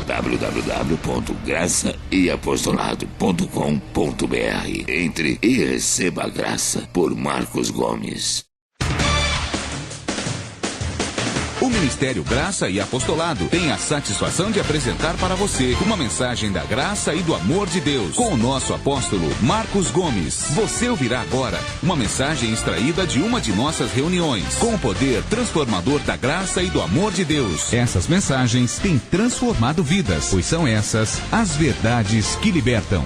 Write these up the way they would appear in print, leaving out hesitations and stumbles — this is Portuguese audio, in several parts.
www.graçaeapostolado.com.br. Entre e receba a graça por Marcos Gomes. O Ministério Graça e Apostolado tem a satisfação de apresentar para você uma mensagem da graça e do amor de Deus com o nosso apóstolo Marcos Gomes. Você ouvirá agora uma mensagem extraída de uma de nossas reuniões com o poder transformador da graça e do amor de Deus. Essas mensagens têm transformado vidas, pois são essas as verdades que libertam.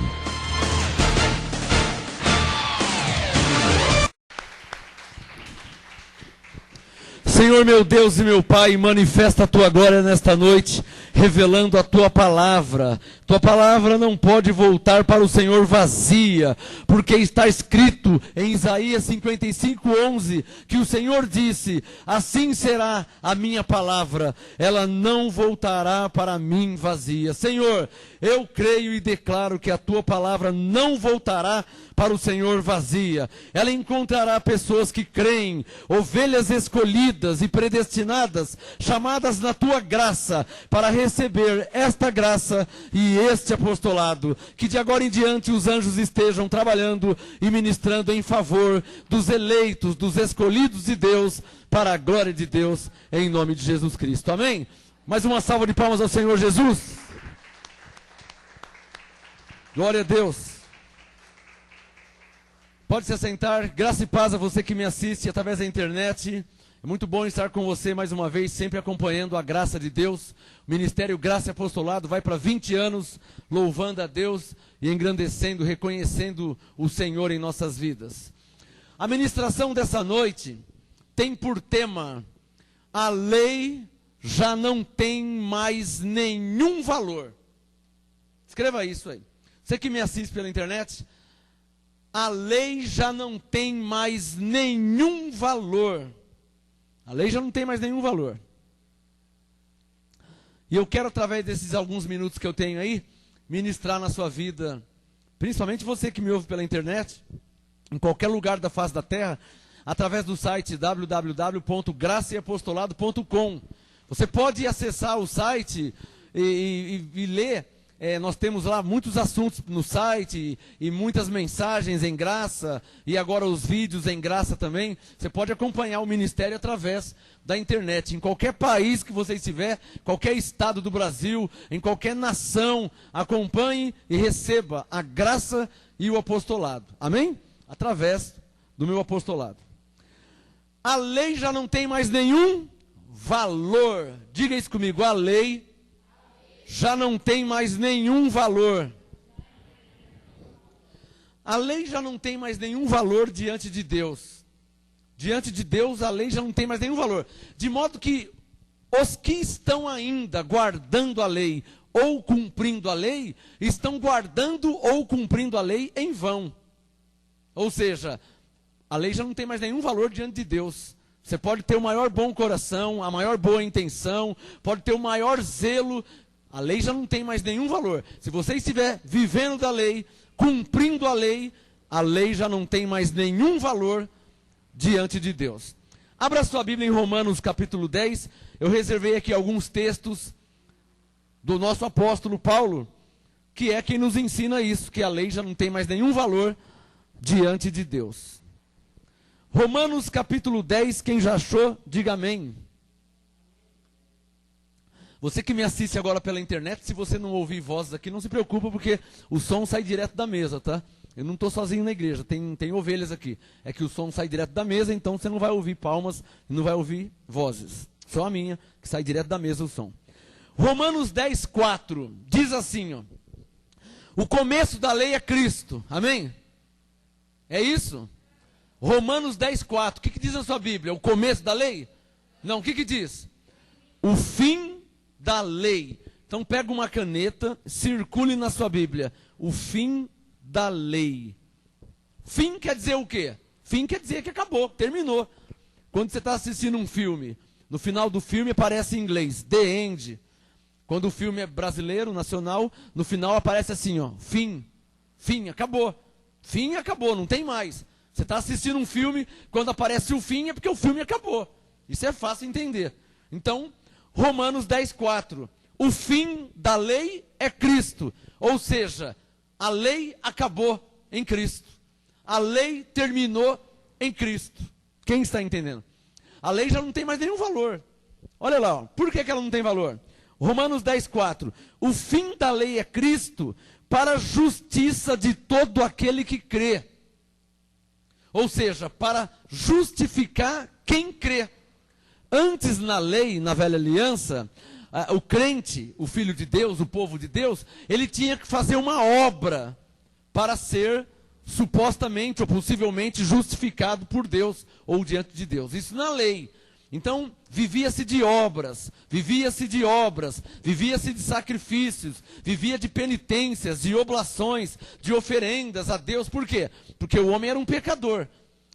Senhor meu Deus e meu Pai, manifesta a Tua glória nesta noite, revelando a Tua palavra. Tua palavra não pode voltar para o Senhor vazia, porque está escrito em Isaías 55:11, que o Senhor disse: assim será a minha palavra, ela não voltará para mim vazia. Senhor, eu creio e declaro que a Tua palavra não voltará para o Senhor vazia. Ela encontrará pessoas que creem, ovelhas escolhidas e predestinadas, chamadas na Tua graça, para receber esta graça e este apostolado. Que de agora em diante os anjos estejam trabalhando e ministrando em favor dos eleitos, dos escolhidos de Deus, para a glória de Deus, em nome de Jesus Cristo. Amém? Mais uma salva de palmas ao Senhor Jesus. Glória a Deus. Pode se assentar. Graça e paz a você que me assiste através da internet. É muito bom estar com você mais uma vez, sempre acompanhando a graça de Deus. O Ministério Graça e Apostolado vai para 20 anos, louvando a Deus e engrandecendo, reconhecendo o Senhor em nossas vidas. A ministração dessa noite tem por tema: a lei já não tem mais nenhum valor. Escreva isso aí. Você que me assiste pela internet, a lei já não tem mais nenhum valor. A lei já não tem mais nenhum valor. E eu quero, através desses alguns minutos que eu tenho aí, ministrar na sua vida, principalmente você que me ouve pela internet, em qualquer lugar da face da terra, através do site www.graçaeapostolado.com. Você pode acessar o site e ler. Nós temos lá muitos assuntos no site e muitas mensagens em graça, e agora os vídeos em graça também. Você pode acompanhar o ministério através da internet. Em qualquer país que você estiver, qualquer estado do Brasil, em qualquer nação, acompanhe e receba a graça e o apostolado. Amém? Através do meu apostolado. A lei já não tem mais nenhum valor. Diga isso comigo: a lei já não tem mais nenhum valor. A lei já não tem mais nenhum valor diante de Deus. Diante de Deus, a lei já não tem mais nenhum valor. De modo que os que estão ainda guardando a lei ou cumprindo a lei, estão guardando ou cumprindo a lei em vão. Ou seja, a lei já não tem mais nenhum valor diante de Deus. Você pode ter o maior bom coração, a maior boa intenção, pode ter o maior zelo. A lei já não tem mais nenhum valor. Se você estiver vivendo da lei, cumprindo a lei já não tem mais nenhum valor diante de Deus. Abra sua Bíblia em Romanos capítulo 10. Eu reservei aqui alguns textos do nosso apóstolo Paulo, que é quem nos ensina isso, que a lei já não tem mais nenhum valor diante de Deus. Romanos capítulo 10, quem já achou, diga amém. Você que me assiste agora pela internet, se você não ouvir vozes aqui, não se preocupa, porque o som sai direto da mesa, tá? Eu não estou sozinho na igreja, tem ovelhas aqui. É que o som sai direto da mesa, então você não vai ouvir palmas, não vai ouvir vozes. Só a minha, que sai direto da mesa o som. Romanos 10, 4, diz assim, ó: o começo da lei é Cristo, amém? É isso? Romanos 10, 4, o que diz na sua Bíblia? O começo da lei? Não, o que diz? O fim da lei. Então pega uma caneta, circule na sua Bíblia: o fim da lei. Fim quer dizer o quê? Fim quer dizer que acabou, terminou. Quando você está assistindo um filme, no final do filme aparece em inglês, the end. Quando o filme é brasileiro, nacional, no final aparece assim, ó, fim. Fim, acabou. Fim, acabou, não tem mais. Você está assistindo um filme, quando aparece o fim é porque o filme acabou. Isso é fácil entender. Então, Romanos 10, 4. o fim da lei é Cristo. Ou seja, a lei acabou em Cristo. A lei terminou em Cristo. Quem está entendendo? A lei já não tem mais nenhum valor. Olha lá, ó. Por que ela não tem valor? Romanos 10:4. O fim da lei é Cristo para a justiça de todo aquele que crê. Ou seja, para justificar quem crê. Antes na lei, na velha aliança, o crente, o filho de Deus, o povo de Deus, ele tinha que fazer uma obra para ser supostamente ou possivelmente justificado por Deus ou diante de Deus. Isso na lei. Então, vivia-se de obras, vivia-se de sacrifícios, vivia de penitências, de oblações, de oferendas a Deus. Por quê? Porque o homem era um pecador.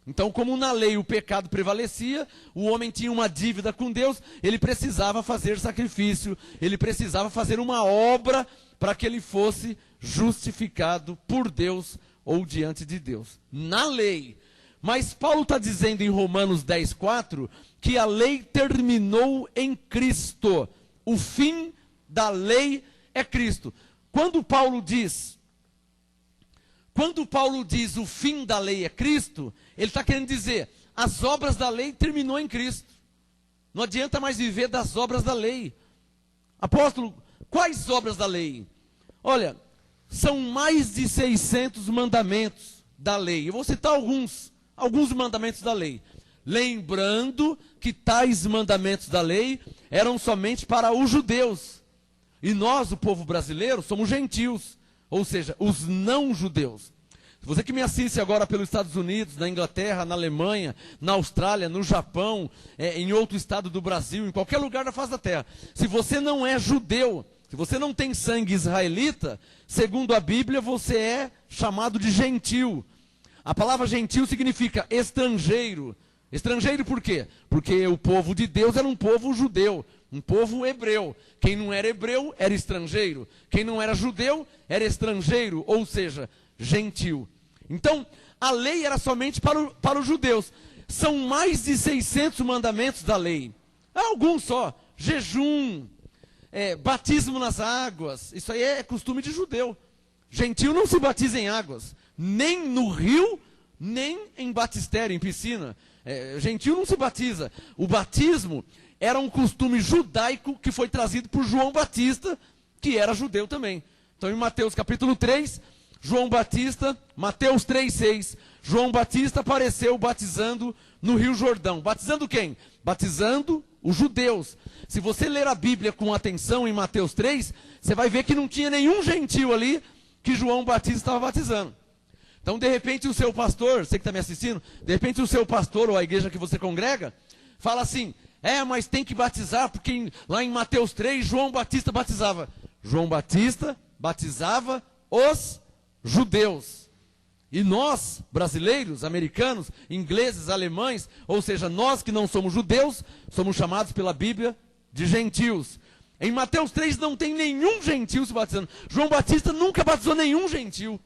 Então, como na lei o pecado prevalecia, o homem tinha uma dívida com Deus, ele precisava fazer sacrifício, ele precisava fazer uma obra para que ele fosse justificado por Deus ou diante de Deus. Na lei. Mas Paulo está dizendo em Romanos 10:4 que a lei terminou em Cristo. O fim da lei é Cristo. Quando Paulo diz o fim da lei é Cristo, ele está querendo dizer, as obras da lei terminou em Cristo. Não adianta mais viver das obras da lei. Apóstolo, quais obras da lei? Olha, são mais de 600 mandamentos da lei. Eu vou citar alguns mandamentos da lei. Lembrando que tais mandamentos da lei eram somente para os judeus. E nós, o povo brasileiro, somos gentios. Ou seja, os não-judeus. Você que me assiste agora pelos Estados Unidos, na Inglaterra, na Alemanha, na Austrália, no Japão, em outro estado do Brasil, em qualquer lugar da face da terra. Se você não é judeu, se você não tem sangue israelita, segundo a Bíblia, você é chamado de gentil. A palavra gentil significa estrangeiro. Estrangeiro por quê? Porque o povo de Deus era um povo judeu, um povo hebreu. Quem não era hebreu era estrangeiro. Quem não era judeu era estrangeiro, ou seja, gentil. Então, a lei era somente para os judeus. São mais de 600 mandamentos da lei. Alguns só. Jejum, batismo nas águas. Isso aí é costume de judeu. Gentil não se batiza em águas. Nem no rio, nem em batistério, em piscina. Gentil não se batiza. O batismo era um costume judaico que foi trazido por João Batista, que era judeu também. Então, em Mateus capítulo 3, João Batista, Mateus 3:6, João Batista apareceu batizando no Rio Jordão. Batizando quem? Batizando os judeus. Se você ler a Bíblia com atenção em Mateus 3, você vai ver que não tinha nenhum gentil ali que João Batista estava batizando. Então, de repente, o seu pastor, você que está me assistindo, de repente o seu pastor ou a igreja que você congrega, fala assim, mas tem que batizar, porque lá em Mateus 3, João Batista batizava. João Batista batizava os judeus. E nós, brasileiros, americanos, ingleses, alemães, ou seja, nós que não somos judeus, somos chamados pela Bíblia de gentios. Em Mateus 3 não tem nenhum gentil se batizando. João Batista nunca batizou nenhum gentil.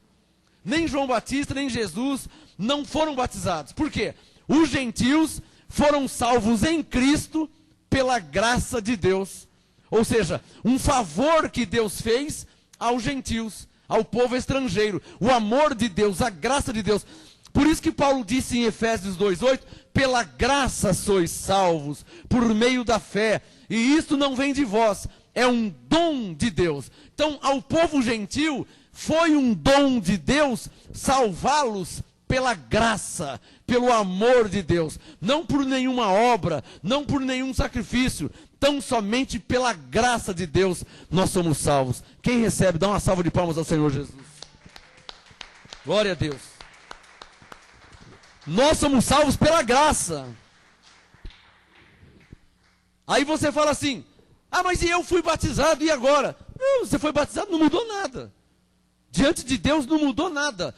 Nem João Batista, nem Jesus não foram batizados. Por quê? Os gentios foram salvos em Cristo pela graça de Deus. Ou seja, um favor que Deus fez aos gentios, ao povo estrangeiro. O amor de Deus, a graça de Deus. Por isso que Paulo disse em Efésios 2:8, pela graça sois salvos, por meio da fé. E isto não vem de vós, é um dom de Deus. Então, ao povo gentil, foi um dom de Deus salvá-los pela graça, pelo amor de Deus. Não por nenhuma obra, não por nenhum sacrifício. Tão somente pela graça de Deus nós somos salvos. Quem recebe, dá uma salva de palmas ao Senhor Jesus. Glória a Deus. Nós somos salvos pela graça. Aí você fala assim, mas e eu fui batizado, e agora? Não, você foi batizado, não mudou nada. Diante de Deus não mudou nada.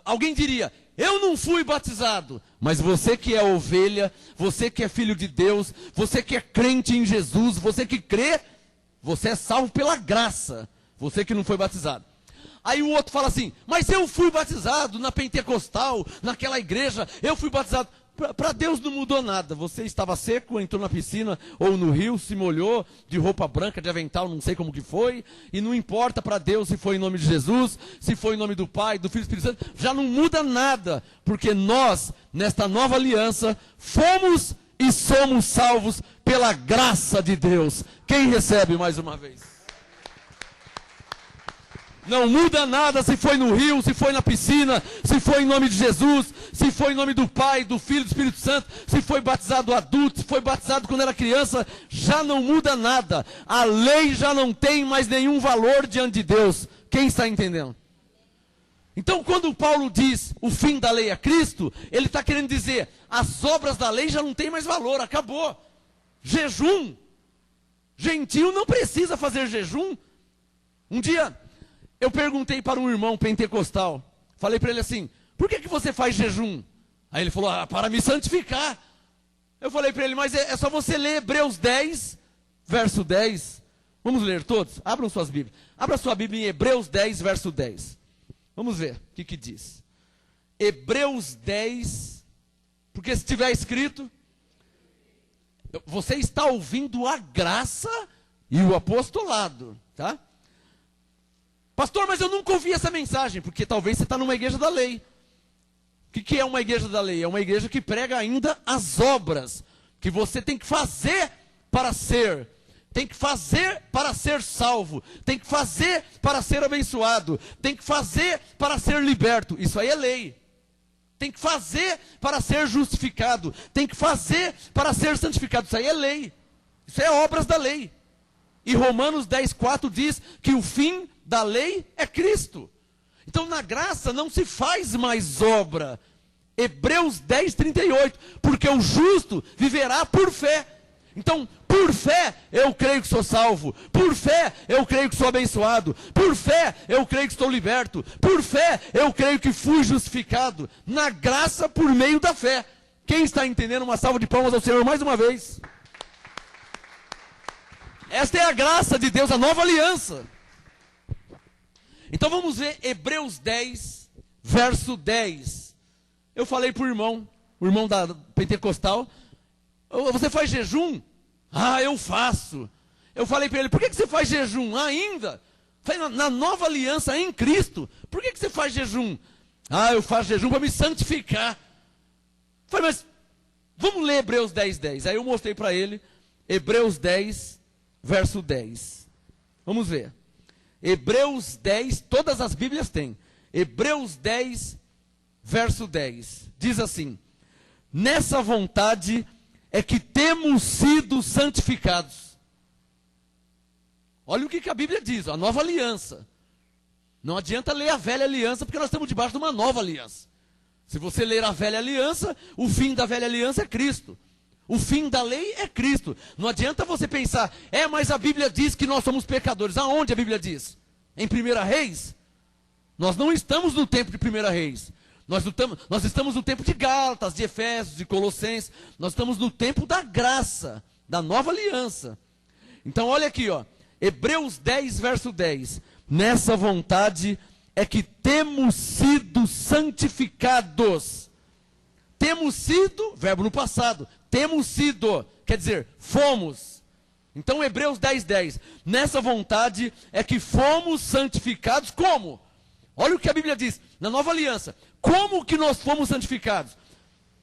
Alguém diria, eu não fui batizado. Mas você que é ovelha, você que é filho de Deus, você que é crente em Jesus, você que crê, você é salvo pela graça. Você que não foi batizado. Aí o outro fala assim, mas eu fui batizado na pentecostal, naquela igreja, eu fui batizado. Para Deus não mudou nada. Você estava seco, entrou na piscina ou no rio, se molhou de roupa branca, de avental, não sei como que foi. E não importa para Deus se foi em nome de Jesus, se foi em nome do Pai, do Filho e do Espírito Santo. Já não muda nada. Porque nós, nesta nova aliança, fomos e somos salvos pela graça de Deus. Quem recebe mais uma vez? Não muda nada se foi no rio, se foi na piscina, se foi em nome de Jesus, se foi em nome do Pai, do Filho e do Espírito Santo, se foi batizado adulto, se foi batizado quando era criança, já não muda nada. A lei já não tem mais nenhum valor diante de Deus. Quem está entendendo? Então, quando Paulo diz o fim da lei é Cristo, ele está querendo dizer, as obras da lei já não têm mais valor, acabou. Jejum. Gentio não precisa fazer jejum. Um dia, eu perguntei para um irmão pentecostal, falei para ele assim, por que você faz jejum? Aí ele falou, para me santificar. Eu falei para ele, mas é só você ler Hebreus 10, verso 10. Vamos ler todos? Abram suas Bíblias. Abra sua Bíblia em Hebreus 10, verso 10. Vamos ver o que diz. Hebreus 10, porque se tiver escrito, você está ouvindo a graça e o apostolado, tá? Pastor, mas eu nunca ouvi essa mensagem, porque talvez você está numa igreja da lei. O que é uma igreja da lei? É uma igreja que prega ainda as obras, que você tem que fazer para ser, tem que fazer para ser salvo, tem que fazer para ser abençoado, tem que fazer para ser liberto. Isso aí é lei. Tem que fazer para ser justificado, tem que fazer para ser santificado. Isso aí é lei. Isso é obras da lei. E Romanos 10,4 diz que o fim da lei é Cristo. Então na graça não se faz mais obra. Hebreus 10,38, porque o justo viverá por fé. Então, por fé eu creio que sou salvo, por fé eu creio que sou abençoado, por fé eu creio que estou liberto, por fé eu creio que fui justificado, na graça por meio da fé. Quem está entendendo? Uma salva de palmas ao Senhor mais uma vez. Esta é a graça de Deus, a nova aliança. Então vamos ver Hebreus 10, verso 10. Eu falei para o irmão da pentecostal, você faz jejum? Eu faço. Eu falei para ele, por que você faz jejum? Ainda? Na nova aliança em Cristo, por que você faz jejum? Eu faço jejum para me santificar. Falei, mas vamos ler Hebreus 10, 10. Aí eu mostrei para ele, Hebreus 10, verso 10. Vamos ver. Hebreus 10, todas as Bíblias têm. Hebreus 10, verso 10. Diz assim, nessa vontade é que temos sido santificados. Olha o que a Bíblia diz, a nova aliança. Não adianta ler a velha aliança, porque nós estamos debaixo de uma nova aliança. Se você ler a velha aliança, o fim da velha aliança é Cristo. O fim da lei é Cristo. Não adianta você pensar, mas a Bíblia diz que nós somos pecadores. Aonde a Bíblia diz? Em 1 Reis? Nós não estamos no tempo de 1 Reis. Nós estamos no tempo de Gálatas, de Efésios, de Colossenses. Nós estamos no tempo da graça, da nova aliança. Então olha aqui, Hebreus 10, verso 10. Nessa vontade é que temos sido santificados. Temos sido, verbo no passado, temos sido, quer dizer, fomos. Então Hebreus 10, 10. Nessa vontade é que fomos santificados como? Olha o que a Bíblia diz, na nova aliança. Como que nós fomos santificados?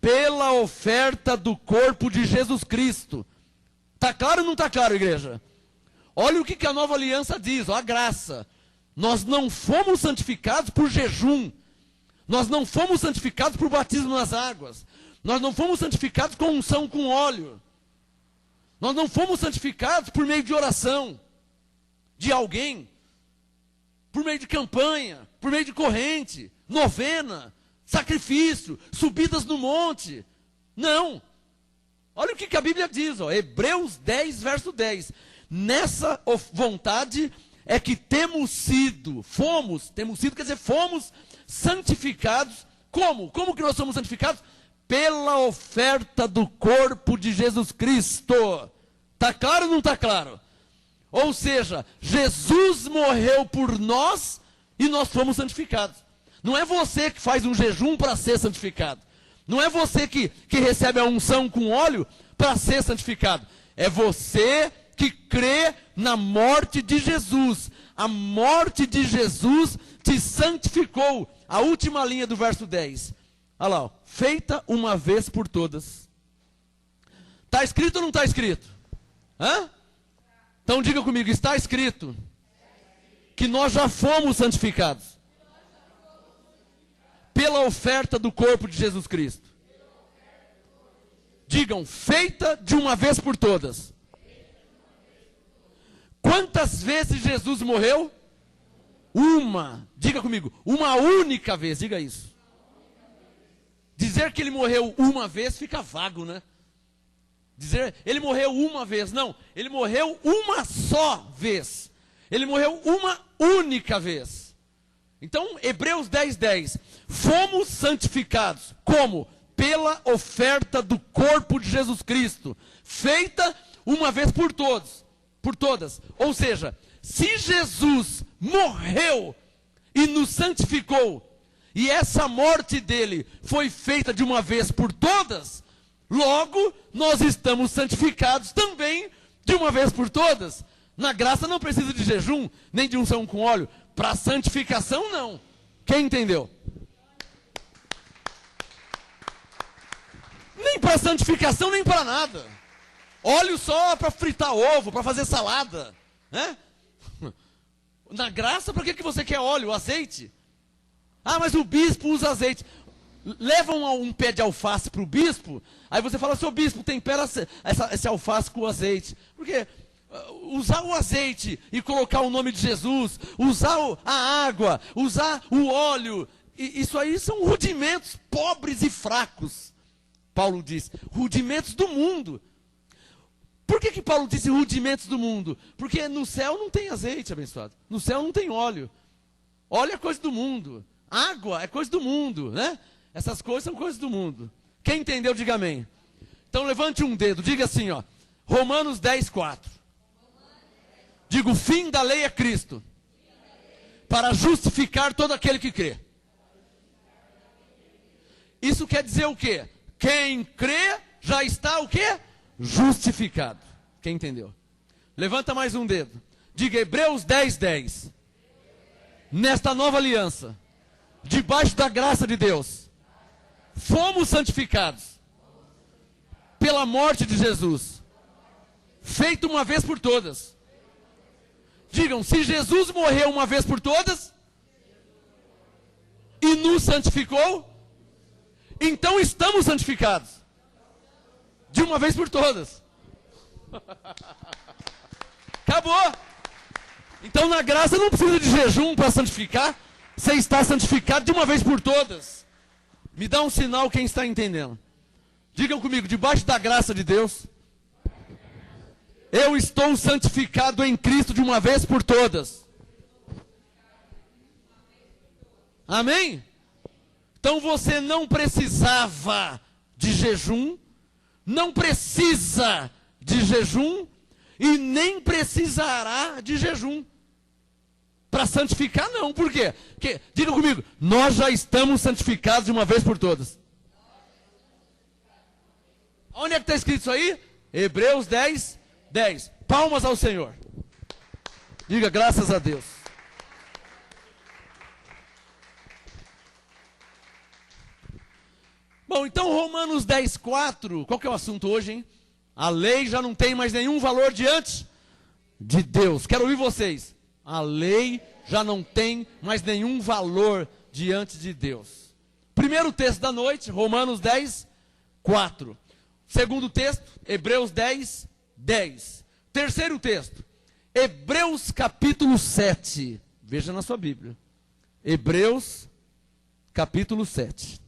Pela oferta do corpo de Jesus Cristo. Está claro ou não está claro, igreja? Olha o que a nova aliança diz, a graça. Nós não fomos santificados por jejum. Nós não fomos santificados por batismo nas águas. Nós não fomos santificados com unção com óleo. Nós não fomos santificados por meio de oração de alguém, por meio de campanha, por meio de corrente, novena, sacrifício, subidas no monte. Não. Olha o que a Bíblia diz, Hebreus 10, verso 10. Nessa vontade é que temos sido santificados. Como? Como que nós somos santificados? Pela oferta do corpo de Jesus Cristo. Está claro ou não está claro? Ou seja, Jesus morreu por nós e nós fomos santificados. Não é você que faz um jejum para ser santificado. Não é você que recebe a unção com óleo para ser santificado. É você que crê na morte de Jesus. A morte de Jesus te santificou. A última linha do verso 10. Olha lá, ó. Feita uma vez por todas. Está escrito ou não está escrito? Hã? Então diga comigo, está escrito que nós já fomos santificados pela oferta do corpo de Jesus Cristo. Digam, feita de uma vez por todas. Quantas vezes Jesus morreu? Uma. Diga comigo, uma única vez, diga isso. Dizer que ele morreu uma vez fica vago, né? Dizer, ele morreu uma vez. Não, ele morreu uma só vez. Ele morreu uma única vez. Então, Hebreus 10:10. Fomos santificados. Como? Pela oferta do corpo de Jesus Cristo. Feita uma vez por todos. Por todas. Ou seja, se Jesus morreu e nos santificou, e essa morte dele foi feita de uma vez por todas, logo, nós estamos santificados também de uma vez por todas. Na graça não precisa de jejum, nem de unção com óleo. Para santificação, não. Quem entendeu? Nem para santificação, nem para nada. Óleo só para fritar ovo, para fazer salada. Né? Na graça, para que você quer óleo, azeite? Ah, mas o bispo usa azeite. Levam um pé de alface para o bispo, aí você fala, seu bispo, tempera esse alface com azeite. Porque usar o azeite e colocar o nome de Jesus, usar a água, usar o óleo, isso aí são rudimentos pobres e fracos. Paulo diz, rudimentos do mundo. Por que Paulo disse rudimentos do mundo? Porque no céu não tem azeite, abençoado. No céu não tem óleo. Óleo é coisa do mundo. Água é coisa do mundo, né? Essas coisas são coisas do mundo. Quem entendeu, diga amém. Então levante um dedo, diga assim, ó. Romanos 10:4. Diga, o fim da lei é Cristo, para justificar todo aquele que crê. Isso quer dizer o quê? Quem crê já está o quê? Justificado. Quem entendeu? Levanta mais um dedo. Diga Hebreus 10:10. Nesta nova aliança, debaixo da graça de Deus, fomos santificados pela morte de Jesus, feito uma vez por todas. Digam, se Jesus morreu uma vez por todas e nos santificou, então estamos santificados de uma vez por todas. Acabou. Então na graça não precisa de jejum para santificar. Você está santificado de uma vez por todas. Me dá um sinal quem está entendendo. Digam comigo, debaixo da graça de Deus, eu estou santificado em Cristo de uma vez por todas. Amém? Então você não precisava de jejum, não precisa de jejum e nem precisará de jejum. Para santificar, não. Por quê? Porque, diga comigo, nós já estamos santificados de uma vez por todas. Onde é que está escrito isso aí? Hebreus 10:10. Palmas ao Senhor. Diga graças a Deus. Bom, então Romanos 10:4. Qual que é o assunto hoje, hein? A lei já não tem mais nenhum valor diante de Deus. Quero ouvir vocês. A lei já não tem mais nenhum valor diante de Deus. Primeiro texto da noite, Romanos 10:4. Segundo texto, Hebreus 10:10. Terceiro texto, Hebreus capítulo 7. Veja na sua Bíblia. Hebreus capítulo 7.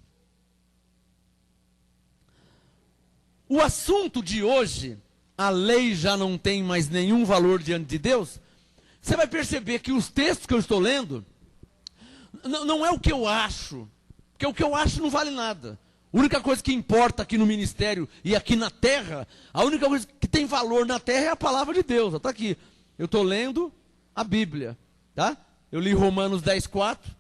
O assunto de hoje, a lei já não tem mais nenhum valor diante de Deus. Você vai perceber que os textos que eu estou lendo, não é o que eu acho, porque o que eu acho não vale nada. A única coisa que importa aqui no ministério e aqui na terra, a única coisa que tem valor na terra é a palavra de Deus. Está aqui. Eu estou lendo a Bíblia. Tá? Eu li Romanos 10:4,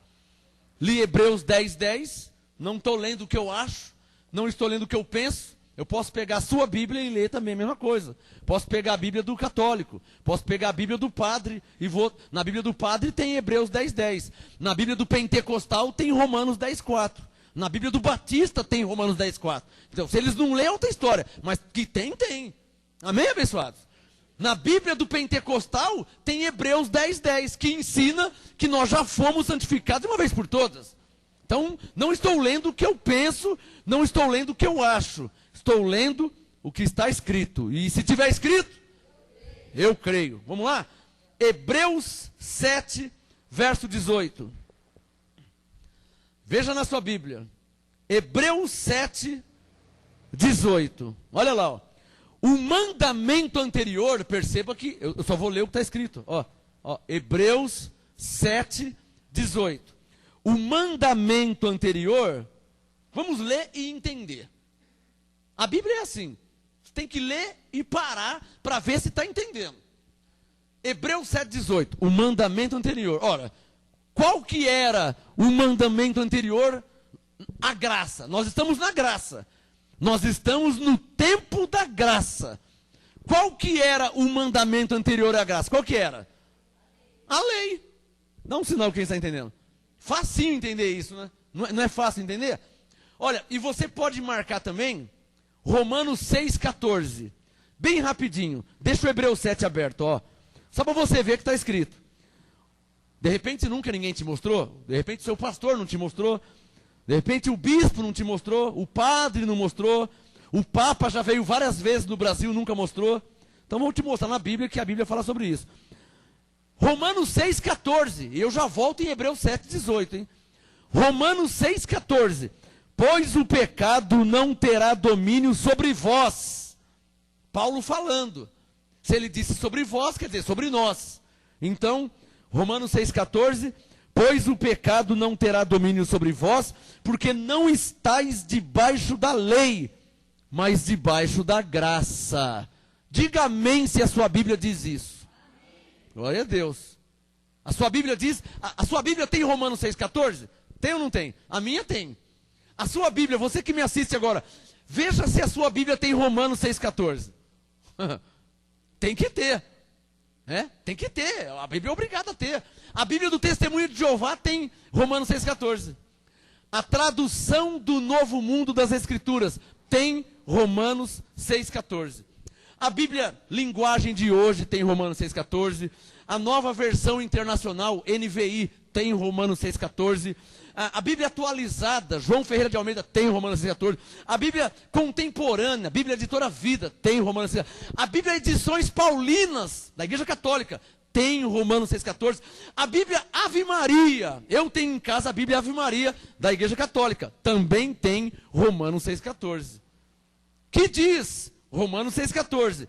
li Hebreus 10:10, não estou lendo o que eu acho, não estou lendo o que eu penso. Eu posso pegar a sua Bíblia e ler também a mesma coisa. Posso pegar a Bíblia do católico. Posso pegar a Bíblia do padre e vou... Na Bíblia do padre tem Hebreus 10:10. Na Bíblia do pentecostal tem Romanos 10:4. Na Bíblia do batista tem Romanos 10:4. Então, se eles não lerem, é outra história. Mas que tem, tem. Amém, abençoados? Na Bíblia do pentecostal tem Hebreus 10:10, que ensina que nós já fomos santificados de uma vez por todas. Então, não estou lendo o que eu penso, não estou lendo o que eu acho. Estou lendo o que está escrito. E se tiver escrito, eu creio. Vamos lá? Hebreus 7, verso 18. Veja na sua Bíblia. Hebreus 7, 18. Olha lá, ó. O mandamento anterior, perceba que eu só vou ler o que está escrito. Ó, Hebreus 7, 18. O mandamento anterior, vamos ler e entender. A Bíblia é assim. Você tem que ler e parar para ver se está entendendo. Hebreus 7, 18. O mandamento anterior. Ora, qual que era o mandamento anterior? A graça. Nós estamos na graça. Nós estamos no tempo da graça. Qual que era o mandamento anterior à graça? Qual que era? A lei. Dá um sinal quem está entendendo. Facinho entender isso, né? Não é fácil entender? Olha, e você pode marcar também Romanos 6,14. Bem rapidinho. Deixa o Hebreus 7 aberto, ó. Só para você ver que está escrito. De repente nunca ninguém te mostrou. De repente seu pastor não te mostrou. De repente o bispo não te mostrou. O padre não mostrou. O Papa já veio várias vezes no Brasil e nunca mostrou. Então vou te mostrar na Bíblia que a Bíblia fala sobre isso. Romanos 6,14. E eu já volto em Hebreus 7,18, hein? Romanos 6,14. Pois o pecado não terá domínio sobre vós. Paulo falando. Se ele disse sobre vós, quer dizer sobre nós. Então, Romanos 6,14. Pois o pecado não terá domínio sobre vós, porque não estáis debaixo da lei, mas debaixo da graça. Diga amém se a sua Bíblia diz isso. Glória a Deus. A sua Bíblia diz, a sua Bíblia tem Romanos 6,14? Tem ou não tem? A minha tem. A sua Bíblia, você que me assiste agora, veja se a sua Bíblia tem Romanos 6,14. Tem que ter. Tem que ter. A Bíblia é obrigada a ter. A Bíblia do Testemunho de Jeová tem Romanos 6,14. A tradução do Novo Mundo das Escrituras tem Romanos 6,14. A Bíblia Linguagem de Hoje tem Romanos 6,14. A Nova Versão Internacional, NVI, tem Romanos 6,14. A Bíblia Atualizada, João Ferreira de Almeida, tem Romanos 6,14. A Bíblia Contemporânea, Bíblia Editora Vida, tem Romanos 6,14. A Bíblia Edições Paulinas, da Igreja Católica, tem Romanos 6,14. A Bíblia Ave Maria, eu tenho em casa a Bíblia Ave Maria, da Igreja Católica, também tem Romanos 6,14. Que diz... Romanos 6,14.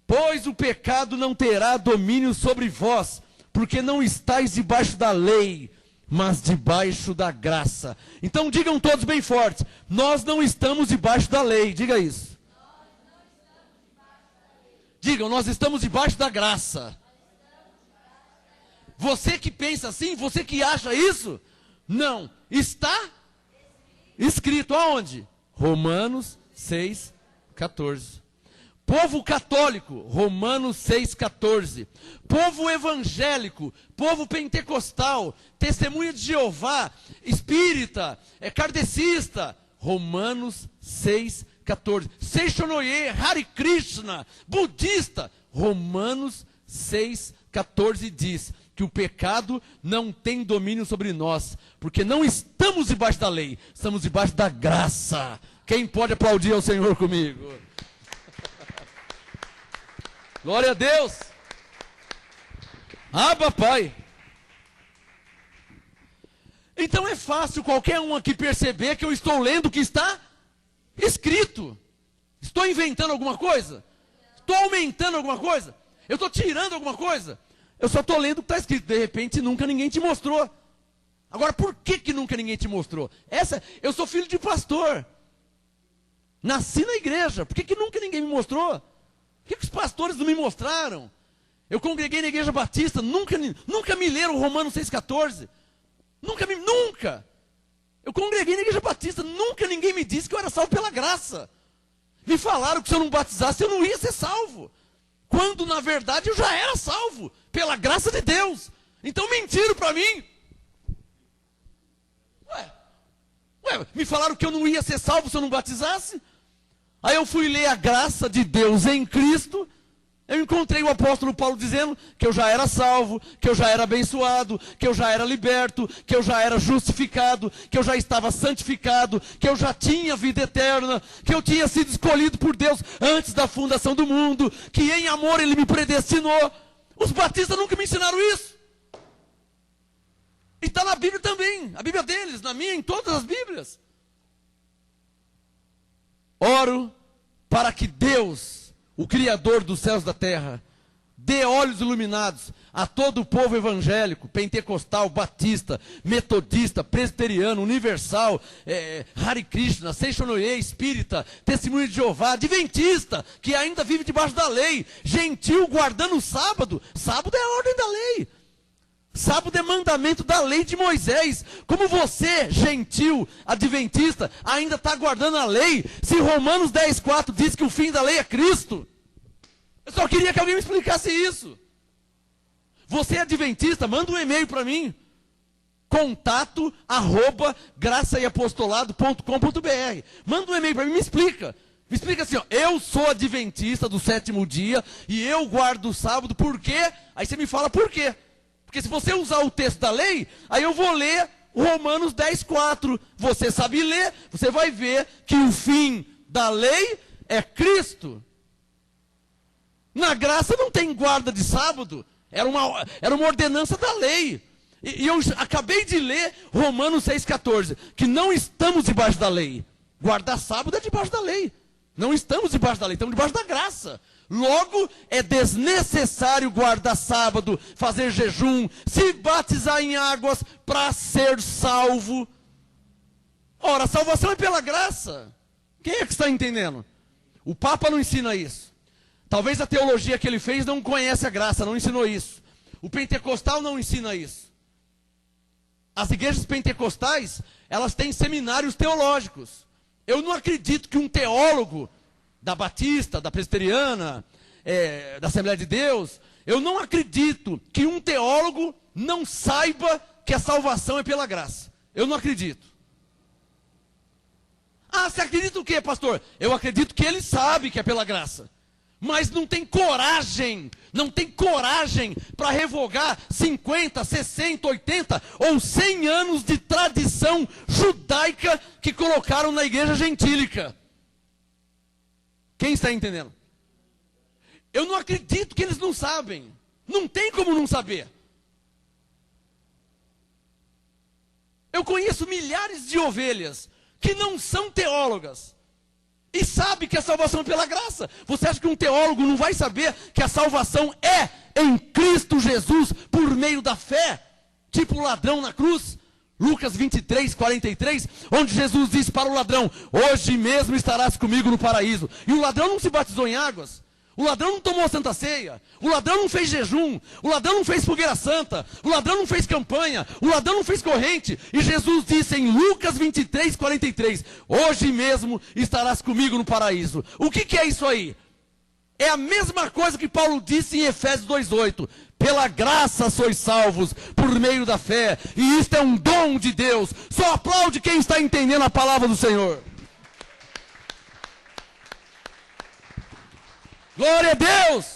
Pois o pecado não terá domínio sobre vós, porque não estáis debaixo da lei, mas debaixo da graça. Então digam todos bem fortes, nós não estamos debaixo da lei, diga isso. Digam, nós estamos debaixo da graça. Você que pensa assim, você que acha isso, não, está escrito aonde? Romanos 6,14. Povo católico, Romanos 6,14. Povo evangélico, povo pentecostal, testemunha de Jeová, espírita, kardecista, Romanos 6,14. Seixonoye, Hare Krishna, budista, Romanos 6,14 diz que o pecado não tem domínio sobre nós, porque não estamos debaixo da lei, estamos debaixo da graça. Quem pode aplaudir ao Senhor comigo? Glória a Deus. Ah, papai. Então é fácil qualquer um aqui perceber que eu estou lendo o que está escrito. Estou inventando alguma coisa? Estou aumentando alguma coisa? Eu estou tirando alguma coisa? Eu só estou lendo o que está escrito. De repente nunca ninguém te mostrou. Agora por que nunca ninguém te mostrou? Eu sou filho de pastor. Nasci na igreja. Por que nunca ninguém me mostrou? Por que os pastores não me mostraram? Eu congreguei na igreja batista, nunca me leram Romanos 6,14. Nunca. Eu congreguei na Igreja Batista, nunca ninguém me disse que eu era salvo pela graça. Me falaram que se eu não batizasse eu não ia ser salvo. Quando na verdade eu já era salvo, pela graça de Deus. Então mentiram para mim. Me falaram que eu não ia ser salvo se eu não batizasse. Aí eu fui ler a graça de Deus em Cristo. Eu encontrei o apóstolo Paulo dizendo que eu já era salvo, que eu já era abençoado, que eu já era liberto, que eu já era justificado, que eu já estava santificado, que eu já tinha vida eterna, que eu tinha sido escolhido por Deus antes da fundação do mundo, que em amor Ele me predestinou. Os batistas nunca me ensinaram isso. E está na Bíblia também, a Bíblia deles, na minha, em todas as Bíblias. Oro para que Deus, o Criador dos céus e da terra, dê olhos iluminados a todo o povo evangélico, pentecostal, batista, metodista, presbiteriano, universal, Hare Krishna, Seishonoye, espírita, testemunho de Jeová, adventista, que ainda vive debaixo da lei, gentil, guardando o sábado. Sábado é a ordem da lei. Sábado é mandamento da lei de Moisés. Como você, gentil, adventista, ainda está guardando a lei, se Romanos 10,4 diz que o fim da lei é Cristo? Eu só queria que alguém me explicasse isso. Você é adventista, manda um e-mail para mim. contato@graçaeapostolado.com.br. Manda um e-mail para mim, me explica. Me explica assim, ó, eu sou adventista do 7º dia e eu guardo o sábado, por quê? Aí você me fala por quê. Porque se você usar o texto da lei, aí eu vou ler Romanos 10,4. Você sabe ler, você vai ver que o fim da lei é Cristo. Na graça não tem guarda de sábado, era uma ordenança da lei. E eu acabei de ler Romanos 6,14, que não estamos debaixo da lei. Guardar sábado é debaixo da lei. Não estamos debaixo da lei, estamos debaixo da graça. Logo, é desnecessário guardar sábado, fazer jejum, se batizar em águas para ser salvo. Ora, a salvação é pela graça. Quem é que está entendendo? O Papa não ensina isso. Talvez a teologia que ele fez não conhece a graça, não ensinou isso. O pentecostal não ensina isso. As igrejas pentecostais, elas têm seminários teológicos. Eu não acredito que um teólogo da Batista, da Presbiteriana, da Assembleia de Deus, eu não acredito que um teólogo não saiba que a salvação é pela graça. Eu não acredito. Ah, você acredita o quê, pastor? Eu acredito que ele sabe que é pela graça. Mas não tem coragem para revogar 50, 60, 80 ou 100 anos de tradição judaica que colocaram na igreja gentílica. Quem está entendendo? Eu não acredito que eles não sabem. Não tem como não saber. Eu conheço milhares de ovelhas que não são teólogas. E sabe que a salvação é pela graça. Você acha que um teólogo não vai saber que a salvação é em Cristo Jesus por meio da fé? Tipo o ladrão na cruz. Lucas 23:43, onde Jesus disse para o ladrão, hoje mesmo estarás comigo no paraíso. E o ladrão não se batizou em águas. O ladrão não tomou a Santa Ceia. O ladrão não fez jejum. O ladrão não fez fogueira santa. O ladrão não fez campanha. O ladrão não fez corrente. E Jesus disse em Lucas 23:43, hoje mesmo estarás comigo no paraíso. O que é isso aí? É a mesma coisa que Paulo disse em Efésios 2:8. Pela graça sois salvos por meio da fé. E isto é um dom de Deus. Só aplaude quem está entendendo a palavra do Senhor. Glória a Deus!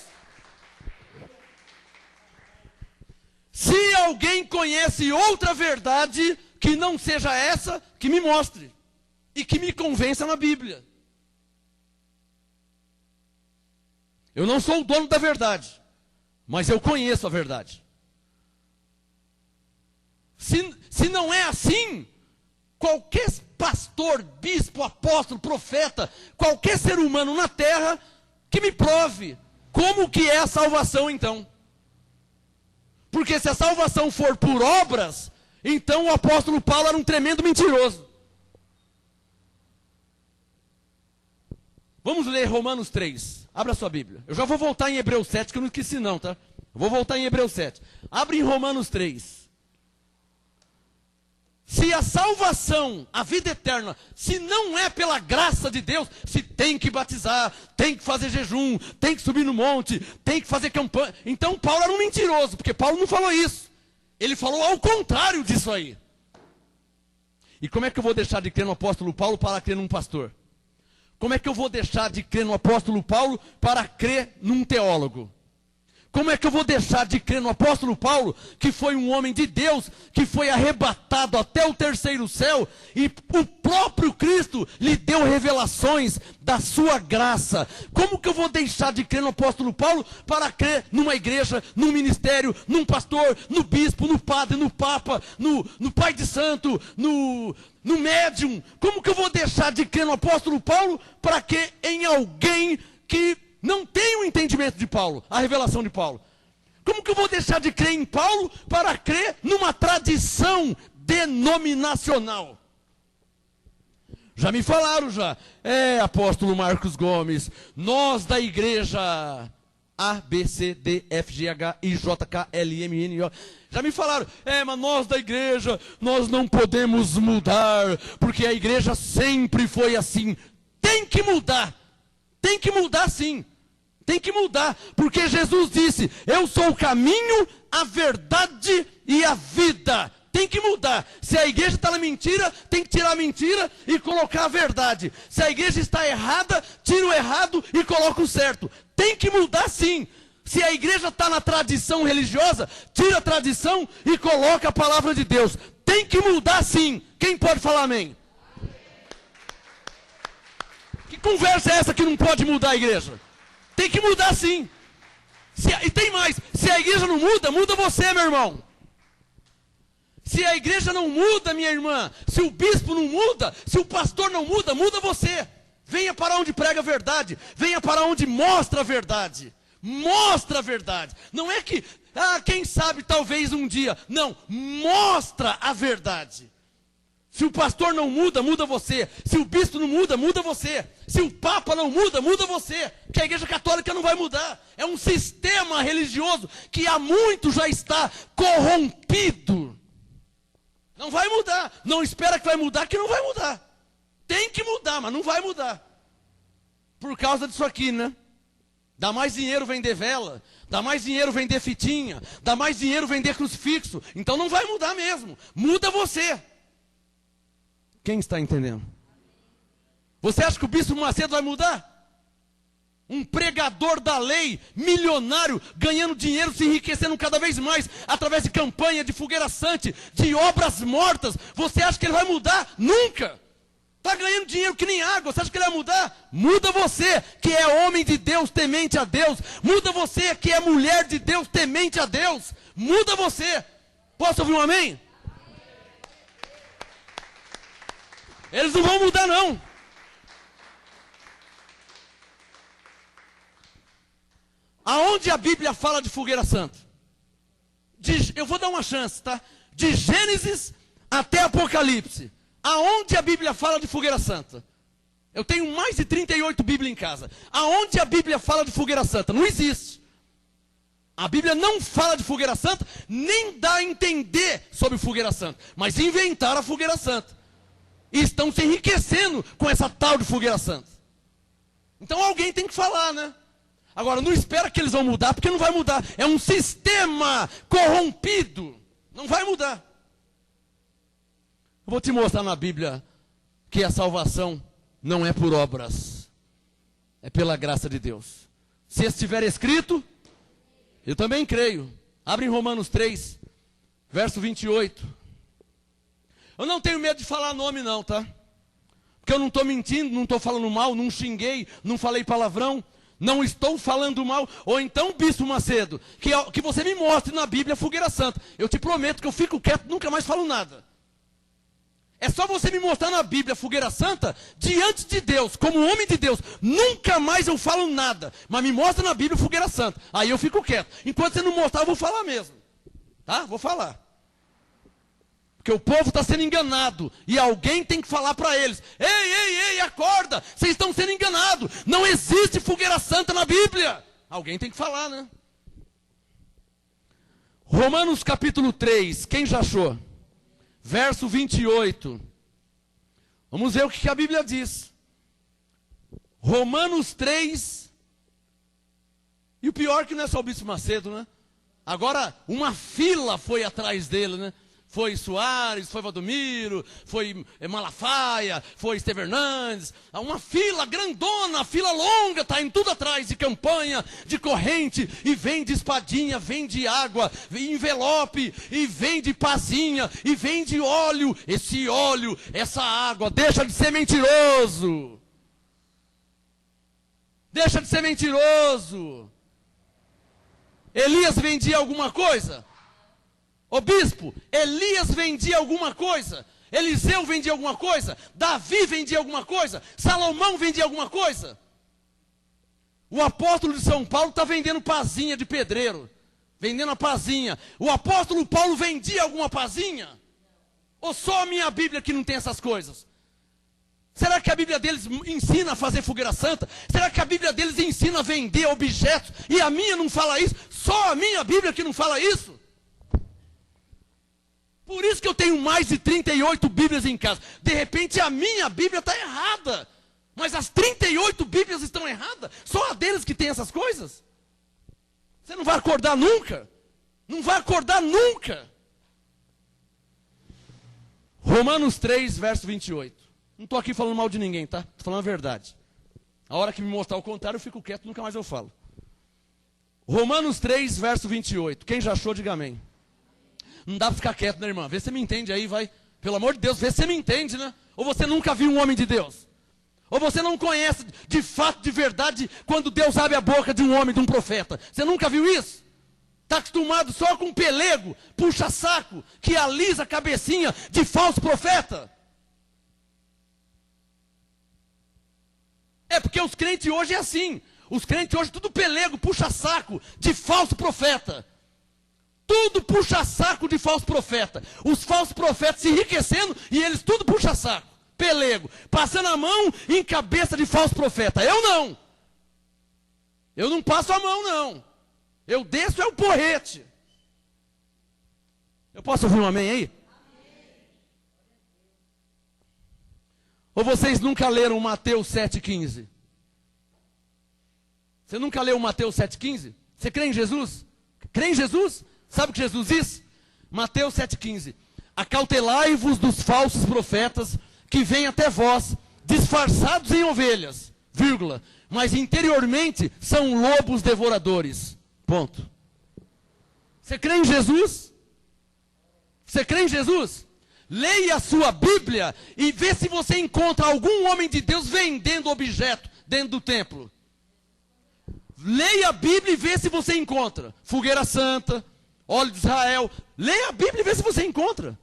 Se alguém conhece outra verdade que não seja essa, que me mostre. E que me convença na Bíblia. Eu não sou o dono da verdade, mas eu conheço a verdade. Se não é assim, qualquer pastor, bispo, apóstolo, profeta, qualquer ser humano na terra, que me prove como que é a salvação então. Porque se a salvação for por obras, então o apóstolo Paulo era um tremendo mentiroso. Vamos ler Romanos 3. Abra sua Bíblia. Eu já vou voltar em Hebreus 7, que eu não esqueci não, tá? Eu vou voltar em Hebreus 7. Abre em Romanos 3. Se a salvação, a vida eterna, se não é pela graça de Deus, se tem que batizar, tem que fazer jejum, tem que subir no monte, tem que fazer campanha. Então Paulo era um mentiroso, porque Paulo não falou isso. Ele falou ao contrário disso aí. E como é que eu vou deixar de crer no apóstolo Paulo para crer num pastor? Como é que eu vou deixar de crer no apóstolo Paulo para crer num teólogo? Como é que eu vou deixar de crer no apóstolo Paulo, que foi um homem de Deus, que foi arrebatado até o terceiro céu, e o próprio Cristo lhe deu revelações da sua graça? Como que eu vou deixar de crer no apóstolo Paulo para crer numa igreja, num ministério, num pastor, no bispo, no padre, no papa, no pai de santo, no médium? Como que eu vou deixar de crer no apóstolo Paulo para crer em alguém que não tem o entendimento de Paulo, a revelação de Paulo? Como que eu vou deixar de crer em Paulo para crer numa tradição denominacional? Já me falaram já. Apóstolo Marcos Gomes, nós da igreja A, B, C, D, F, G, H, I, J, K, L, M, N, O. Já me falaram, mas nós da igreja, nós não podemos mudar, porque a igreja sempre foi assim. Tem que mudar. Tem que mudar sim, tem que mudar, porque Jesus disse, eu sou o caminho, a verdade e a vida. Tem que mudar. Se a igreja está na mentira, tem que tirar a mentira e colocar a verdade. Se a igreja está errada, tira o errado e coloca o certo. Tem que mudar sim. Se a igreja está na tradição religiosa, tira a tradição e coloca a palavra de Deus. Tem que mudar sim. Quem pode falar amém? Que conversa é essa que não pode mudar a igreja? Tem que mudar sim. E tem mais, se a igreja não muda, muda você, meu irmão. Se a igreja não muda, minha irmã, se o bispo não muda, se o pastor não muda, muda você. Venha para onde prega a verdade, venha para onde mostra a verdade. Mostra a verdade. Não é que, quem sabe, talvez um dia. Não, mostra a verdade. Se o pastor não muda, muda você. Se o bispo não muda, muda você. Se o papa não muda, muda você. Porque a igreja católica não vai mudar. É um sistema religioso que há muito já está corrompido. Não vai mudar. Não espera que vai mudar, que não vai mudar. Tem que mudar, mas não vai mudar. Por causa disso aqui, né? Dá mais dinheiro vender vela. Dá mais dinheiro vender fitinha. Dá mais dinheiro vender crucifixo. Então não vai mudar mesmo. Muda você. Quem está entendendo? Você acha que o bispo Macedo vai mudar? Um pregador da lei, milionário, ganhando dinheiro, se enriquecendo cada vez mais, através de campanha, de fogueira sante, de obras mortas. Você acha que ele vai mudar? Nunca! Está ganhando dinheiro que nem água, você acha que ele vai mudar? Muda você, que é homem de Deus, temente a Deus. Muda você, que é mulher de Deus, temente a Deus. Muda você. Posso ouvir um amém? Eles não vão mudar, não. Aonde a Bíblia fala de fogueira santa? Eu vou dar uma chance, tá? De Gênesis até Apocalipse. Aonde a Bíblia fala de fogueira santa? Eu tenho mais de 38 Bíblias em casa. Aonde a Bíblia fala de fogueira santa? Não existe. A Bíblia não fala de fogueira santa, nem dá a entender sobre fogueira santa. Mas inventaram a fogueira santa. E estão se enriquecendo com essa tal de fogueira santa. Então alguém tem que falar, né? Agora, não espera que eles vão mudar, porque não vai mudar. É um sistema corrompido. Não vai mudar. Eu vou te mostrar na Bíblia que a salvação não é por obras. É pela graça de Deus. Se estiver escrito, eu também creio. Abre em Romanos 3, verso 28. Eu não tenho medo de falar nome não, tá? Porque eu não estou mentindo, não estou falando mal, não xinguei, não falei palavrão, não estou falando mal. Ou então, Bispo Macedo, que você me mostre na Bíblia fogueira santa. Eu te prometo que eu fico quieto, nunca mais falo nada. É só você me mostrar na Bíblia fogueira santa, diante de Deus, como homem de Deus. Nunca mais eu falo nada. Mas me mostra na Bíblia fogueira santa. Aí eu fico quieto. Enquanto você não mostrar, eu vou falar mesmo. Tá? Vou falar. Porque o povo está sendo enganado. E alguém tem que falar para eles. Ei, acorda. Vocês estão sendo enganados. Não existe fogueira santa na Bíblia. Alguém tem que falar, né? Romanos capítulo 3. Quem já achou? verso 28. Vamos ver o que a Bíblia diz. Romanos 3. E o pior que não é só o Bispo Macedo, né? Agora uma fila foi atrás dele, né? Foi Soares, foi Valdomiro, foi Malafaia, foi Estevão Hernandes. Uma fila grandona, fila longa, está indo tudo atrás de campanha, de corrente, e vem de espadinha, vem de água, vem envelope, e vem de pazinha, e vem de óleo. Esse óleo, essa água, deixa de ser mentiroso. Deixa de ser mentiroso. Elias vendia alguma coisa? Ô bispo, Elias vendia alguma coisa? Eliseu vendia alguma coisa? Davi vendia alguma coisa? Salomão vendia alguma coisa? O apóstolo de São Paulo está vendendo pazinha de pedreiro. Vendendo a pazinha. O apóstolo Paulo vendia alguma pazinha? Ou só a minha Bíblia que não tem essas coisas? Será que a Bíblia deles ensina a fazer fogueira santa? Será que a Bíblia deles ensina a vender objetos? E a minha não fala isso? Só a minha Bíblia que não fala isso? Por isso que eu tenho mais de 38 Bíblias em casa. De repente a minha Bíblia está errada. Mas as 38 Bíblias estão erradas. Só a deles que tem essas coisas. Você não vai acordar nunca. Não vai acordar nunca. Romanos 3, verso 28. Não estou aqui falando mal de ninguém, tá? Estou falando a verdade. A hora que me mostrar o contrário, eu fico quieto, nunca mais eu falo. Romanos 3, verso 28. Quem já achou, diga amém. Não dá para ficar quieto, né, irmã? Vê se você me entende aí, vai. Pelo amor de Deus, vê se você me entende, né? Ou você nunca viu um homem de Deus? Ou você não conhece de fato, de verdade, quando Deus abre a boca de um homem, de um profeta? Você nunca viu isso? Está acostumado só com pelego, puxa-saco, que alisa a cabecinha de falso profeta? É porque os crentes hoje é assim. Os crentes hoje tudo pelego, puxa-saco de falso profeta. Tudo puxa-saco de falso profeta. Os falsos profetas se enriquecendo e eles tudo puxa-saco. Pelego. Passando a mão em cabeça de falso profeta. Eu não. Eu não passo a mão, não. Eu desço é o porrete. Eu posso ouvir um amém aí? Ou vocês nunca leram Mateus 7,15? Você nunca leu Mateus 7,15? Você crê em Jesus? Crê em Jesus? Sabe o que Jesus diz? Mateus 7,15. Acautelai-vos dos falsos profetas que vêm até vós, disfarçados em ovelhas, vírgula, mas interiormente são lobos devoradores. Ponto. Você crê em Jesus? Você crê em Jesus? Leia a sua Bíblia e vê se você encontra algum homem de Deus vendendo objeto dentro do templo. Leia a Bíblia e vê se você encontra. Fogueira santa, óleo de Israel. Leia a Bíblia e vê se você encontra.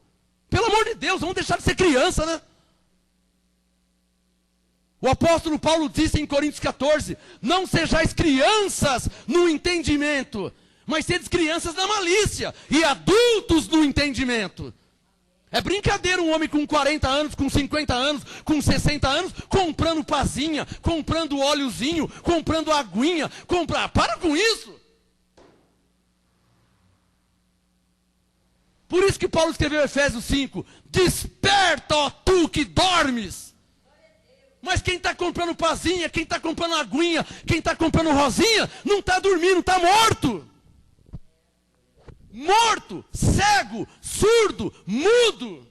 Pelo amor de Deus, vamos deixar de ser criança, né? O apóstolo Paulo disse em Coríntios 14, não sejais crianças no entendimento, mas sedes crianças na malícia e adultos no entendimento. É brincadeira um homem com 40 anos, com 50 anos, com 60 anos, comprando pazinha, comprando óleozinho, comprando aguinha, para com isso. Por isso que Paulo escreveu em Efésios 5, desperta, ó tu que dormes. Mas quem está comprando pazinha, quem está comprando aguinha, quem está comprando rosinha, não está dormindo, está morto. Morto, cego, surdo, mudo,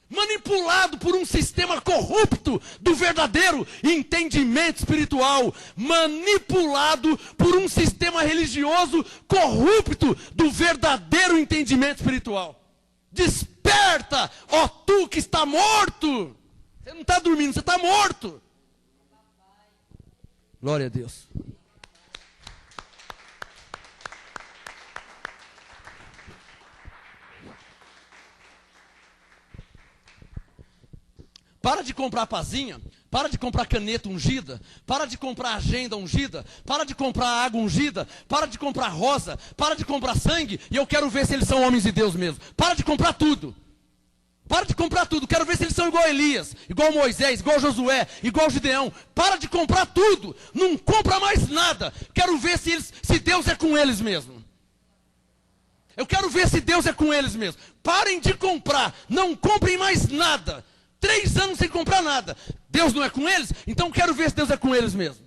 manipulado por um sistema corrupto do verdadeiro entendimento espiritual, manipulado por um sistema religioso corrupto do verdadeiro entendimento espiritual. Desperta, ó tu que está morto. Você não está dormindo, você está morto. Glória a Deus. Para de comprar pazinha, para de comprar caneta ungida, para de comprar agenda ungida, para de comprar água ungida, para de comprar rosa, para de comprar sangue, e eu quero ver se eles são homens de Deus mesmo. Para de comprar tudo. Para de comprar tudo. Quero ver se eles são igual a Elias, igual a Moisés, igual a Josué, igual a Gideão. Para de comprar tudo. Não compra mais nada. Quero ver se Deus é com eles mesmo. Eu quero ver se Deus é com eles mesmo. Parem de comprar, não comprem mais nada. 3 anos sem comprar nada. Deus não é com eles? Então quero ver se Deus é com eles mesmo.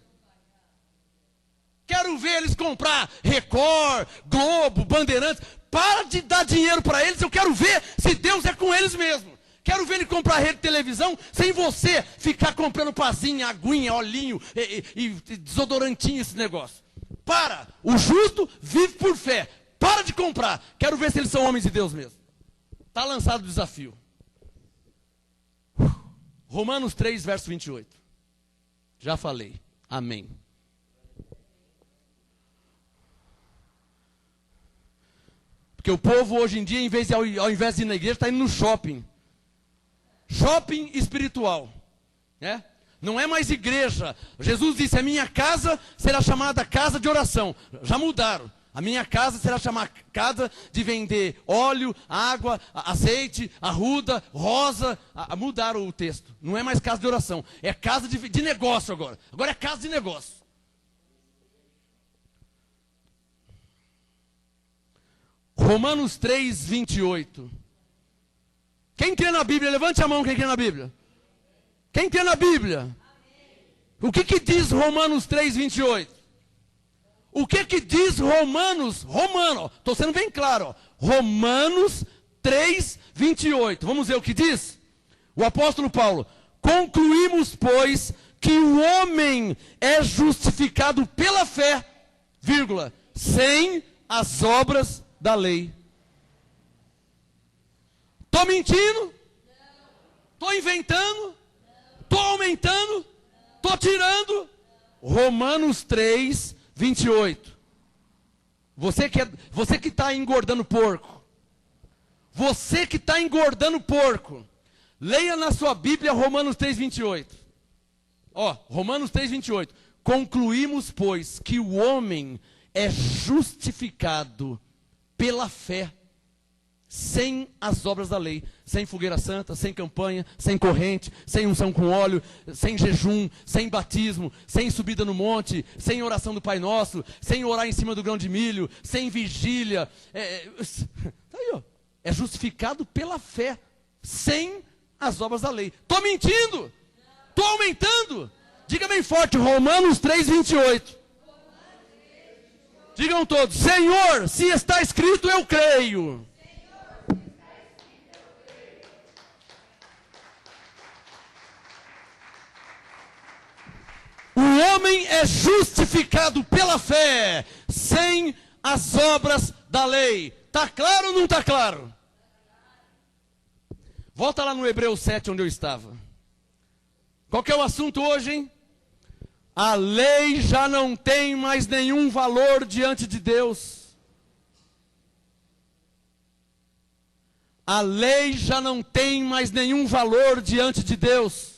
Quero ver eles comprar Record, Globo, Bandeirantes. Para de dar dinheiro para eles, eu quero ver se Deus é com eles mesmo. Quero ver ele comprar rede de televisão sem você ficar comprando pazinha, aguinha, olhinho e desodorantinho, esse negócio. Para, o justo vive por fé. Para de comprar. Quero ver se eles são homens de Deus mesmo. Está lançado o desafio. Romanos 3, verso 28. Já falei. Amém. Porque o povo hoje em dia, ao invés de ir na igreja, está indo no shopping. Shopping espiritual. Né? Não é mais igreja. Jesus disse, a minha casa será chamada casa de oração. Já mudaram. A minha casa será chamada casa de vender óleo, água, azeite, arruda, rosa. Mudaram o texto. Não é mais casa de oração. É casa de negócio agora. Agora é casa de negócio. Romanos 3, 28. Quem crê na Bíblia? Levante a mão quem crê na Bíblia. Quem crê na Bíblia? O que diz Romanos 3, 28? O que diz Romanos? Estou sendo bem claro. Ó. Romanos 3, 28. Vamos ver o que diz? O apóstolo Paulo. Concluímos, pois, que o homem é justificado pela fé, vírgula, sem as obras da lei. Estou mentindo? Estou inventando? Estou aumentando? Estou tirando? Romanos 3, 28. Você que está engordando porco. Você que está engordando porco. Leia na sua Bíblia Romanos 3, 28. Ó, Romanos 3, 28. Concluímos, pois, que o homem é justificado pela fé, sem as obras da lei, sem fogueira santa, sem campanha, sem corrente, sem unção com óleo, sem jejum, sem batismo, sem subida no monte, sem oração do Pai Nosso, sem orar em cima do grão de milho, sem vigília. Tá aí, ó. É justificado pela fé, sem as obras da lei. Estou mentindo? Estou aumentando? Diga bem forte, Romanos 3, 28. Digam todos, Senhor, se está escrito, eu creio. O homem é justificado pela fé, sem as obras da lei. Está claro ou não está claro? Volta lá no Hebreus 7, onde eu estava. Qual que é o assunto hoje, hein? A lei já não tem mais nenhum valor diante de Deus. A lei já não tem mais nenhum valor diante de Deus.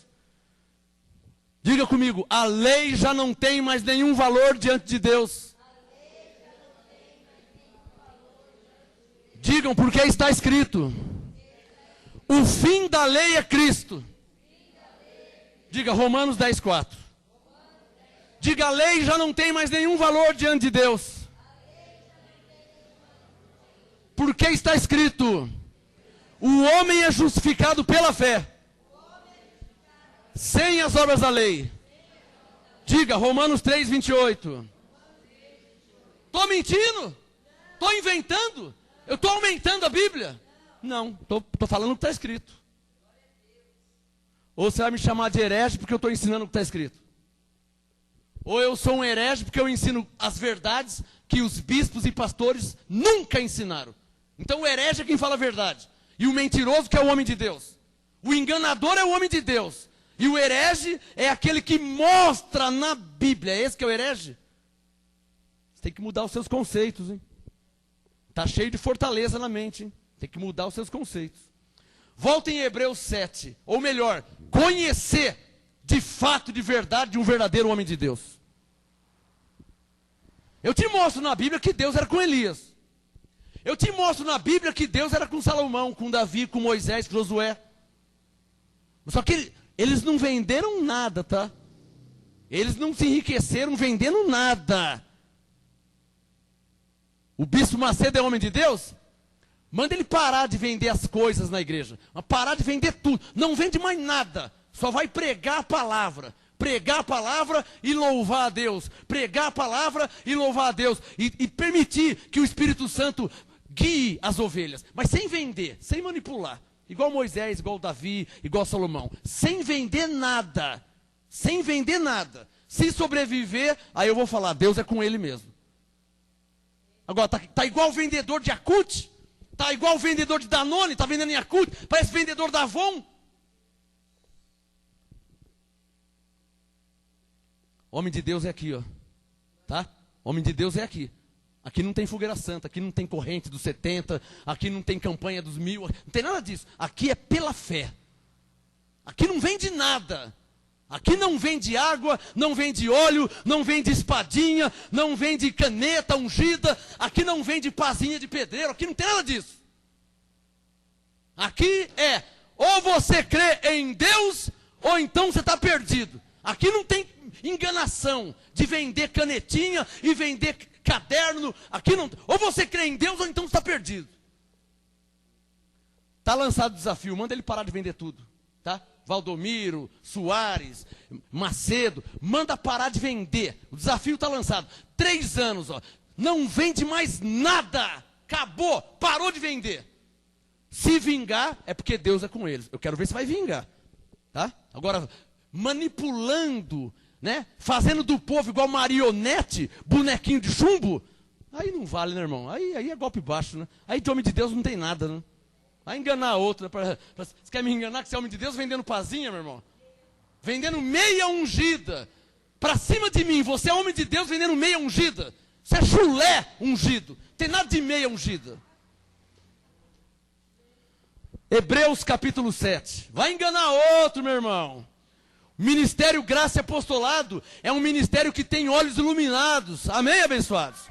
Diga comigo, a lei já não tem mais nenhum valor diante de Deus. Digam, porque está escrito. O fim da lei é Cristo. Diga, Romanos 10, 4. Diga, a lei já não tem mais nenhum valor diante de Deus. Porque está escrito, o homem é justificado pela fé, sem as obras da lei. Diga, Romanos 3, 28. Estou mentindo? Estou inventando? Eu estou aumentando a Bíblia? Não, estou falando o que está escrito. Ou você vai me chamar de herege porque eu estou ensinando o que está escrito. Ou eu sou um herege porque eu ensino as verdades que os bispos e pastores nunca ensinaram. Então o herege é quem fala a verdade. E o mentiroso que é o homem de Deus. O enganador é o homem de Deus. E o herege é aquele que mostra na Bíblia. É esse que é o herege? Você tem que mudar os seus conceitos, hein? Está cheio de fortaleza na mente, hein? Tem que mudar os seus conceitos. Volta em Hebreus 7. Ou melhor, conhecer de fato, de verdade, de um verdadeiro homem de Deus. Eu te mostro na Bíblia que Deus era com Elias. Eu te mostro na Bíblia que Deus era com Salomão, com Davi, com Moisés, com Josué. Só que eles não venderam nada, tá? Eles não se enriqueceram vendendo nada. O bispo Macedo é homem de Deus? Manda ele parar de vender as coisas na igreja. Parar de vender tudo. Não vende mais nada. Só vai pregar a palavra. Pregar a palavra e louvar a Deus. Pregar a palavra e louvar a Deus. E permitir que o Espírito Santo guie as ovelhas. Mas sem vender, sem manipular. Igual Moisés, igual Davi, igual Salomão. Sem vender nada. Sem vender nada. Se sobreviver, aí eu vou falar, Deus é com ele mesmo. Agora, tá igual o vendedor de Yakult. Tá igual o vendedor de Danone, tá vendendo em Yakult, parece vendedor da Avon. Homem de Deus é aqui, ó. Tá? Homem de Deus é aqui. Aqui não tem fogueira santa, aqui não tem corrente dos 70, aqui não tem campanha dos 1000, não tem nada disso. Aqui é pela fé. Aqui não vende nada. Aqui não vende água, não vende óleo, não vende espadinha, não vende caneta ungida, aqui não vende pazinha de pedreiro, aqui não tem nada disso. Aqui é, ou você crê em Deus, ou então você está perdido. Aqui não tem enganação de vender canetinha e vender caderno, aqui não, ou você crê em Deus, ou então você está perdido. Está lançado o desafio, manda ele parar de vender tudo, tá? Valdomiro, Soares, Macedo, manda parar de vender. O desafio está lançado. 3 anos, ó, não vende mais nada. Acabou, parou de vender. Se vingar, é porque Deus é com eles. Eu quero ver se vai vingar. Tá? Agora, manipulando, né? Fazendo do povo igual marionete, bonequinho de chumbo, aí não vale, né, irmão? Aí é golpe baixo, né? Aí de homem de Deus não tem nada, né? Vai enganar outro, né? Você quer me enganar que você é homem de Deus vendendo pazinha, meu irmão? Vendendo meia ungida. Pra cima de mim, você é homem de Deus vendendo meia ungida. Você é chulé ungido. Tem nada de meia ungida. Hebreus capítulo 7. Vai enganar outro, meu irmão. Ministério Graça e Apostolado é um ministério que tem olhos iluminados. Amém, abençoados?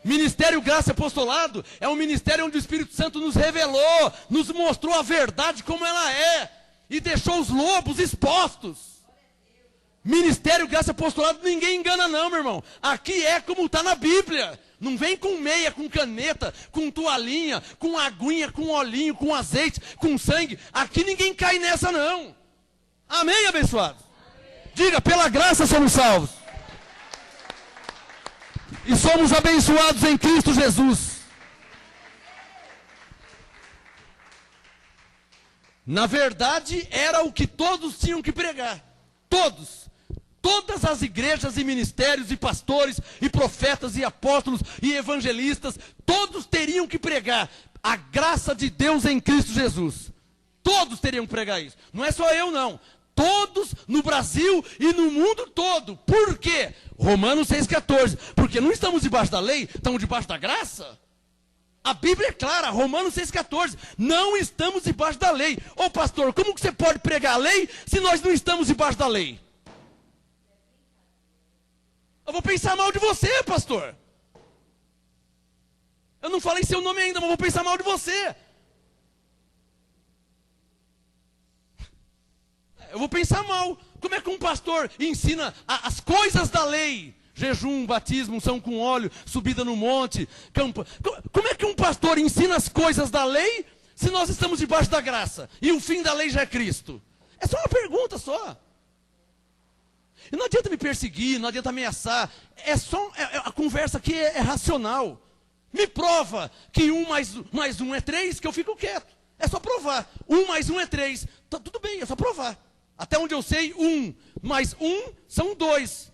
Ministério Graça e Apostolado é um ministério onde o Espírito Santo nos revelou, nos mostrou a verdade como ela é, e deixou os lobos expostos. Ministério Graça e Apostolado ninguém engana não, meu irmão. Aqui é como está na Bíblia. Não vem com meia, com caneta, com toalhinha, com aguinha, com olhinho, com azeite, com sangue. Aqui ninguém cai nessa não. Amém, abençoados? Diga, pela graça somos salvos. E somos abençoados em Cristo Jesus. Na verdade, era o que todos tinham que pregar. Todos. Todas as igrejas e ministérios e pastores e profetas e apóstolos e evangelistas, todos teriam que pregar a graça de Deus em Cristo Jesus. Todos teriam que pregar isso. Não é só eu, não. Todos no Brasil e no mundo todo. Por quê? Romanos 6,14. Porque não estamos debaixo da lei, estamos debaixo da graça. A Bíblia é clara, Romanos 6,14. Não estamos debaixo da lei. Ô pastor, como que você pode pregar a lei se nós não estamos debaixo da lei? Eu vou pensar mal de você, pastor. Eu não falei seu nome ainda, mas vou pensar mal de você. Eu vou pensar mal. Como é que um pastor ensina as coisas da lei? Jejum, batismo, unção com óleo, subida no monte, campo. Como é que um pastor ensina as coisas da lei se nós estamos debaixo da graça? E o fim da lei já é Cristo? É só uma pergunta só. E não adianta me perseguir, não adianta ameaçar. A conversa aqui é racional. Me prova que 1 mais 1 é 3, que eu fico quieto. É só provar. 1 mais 1 é 3. Tá, tudo bem, é só provar. Até onde eu sei, 1 mais 1 são 2.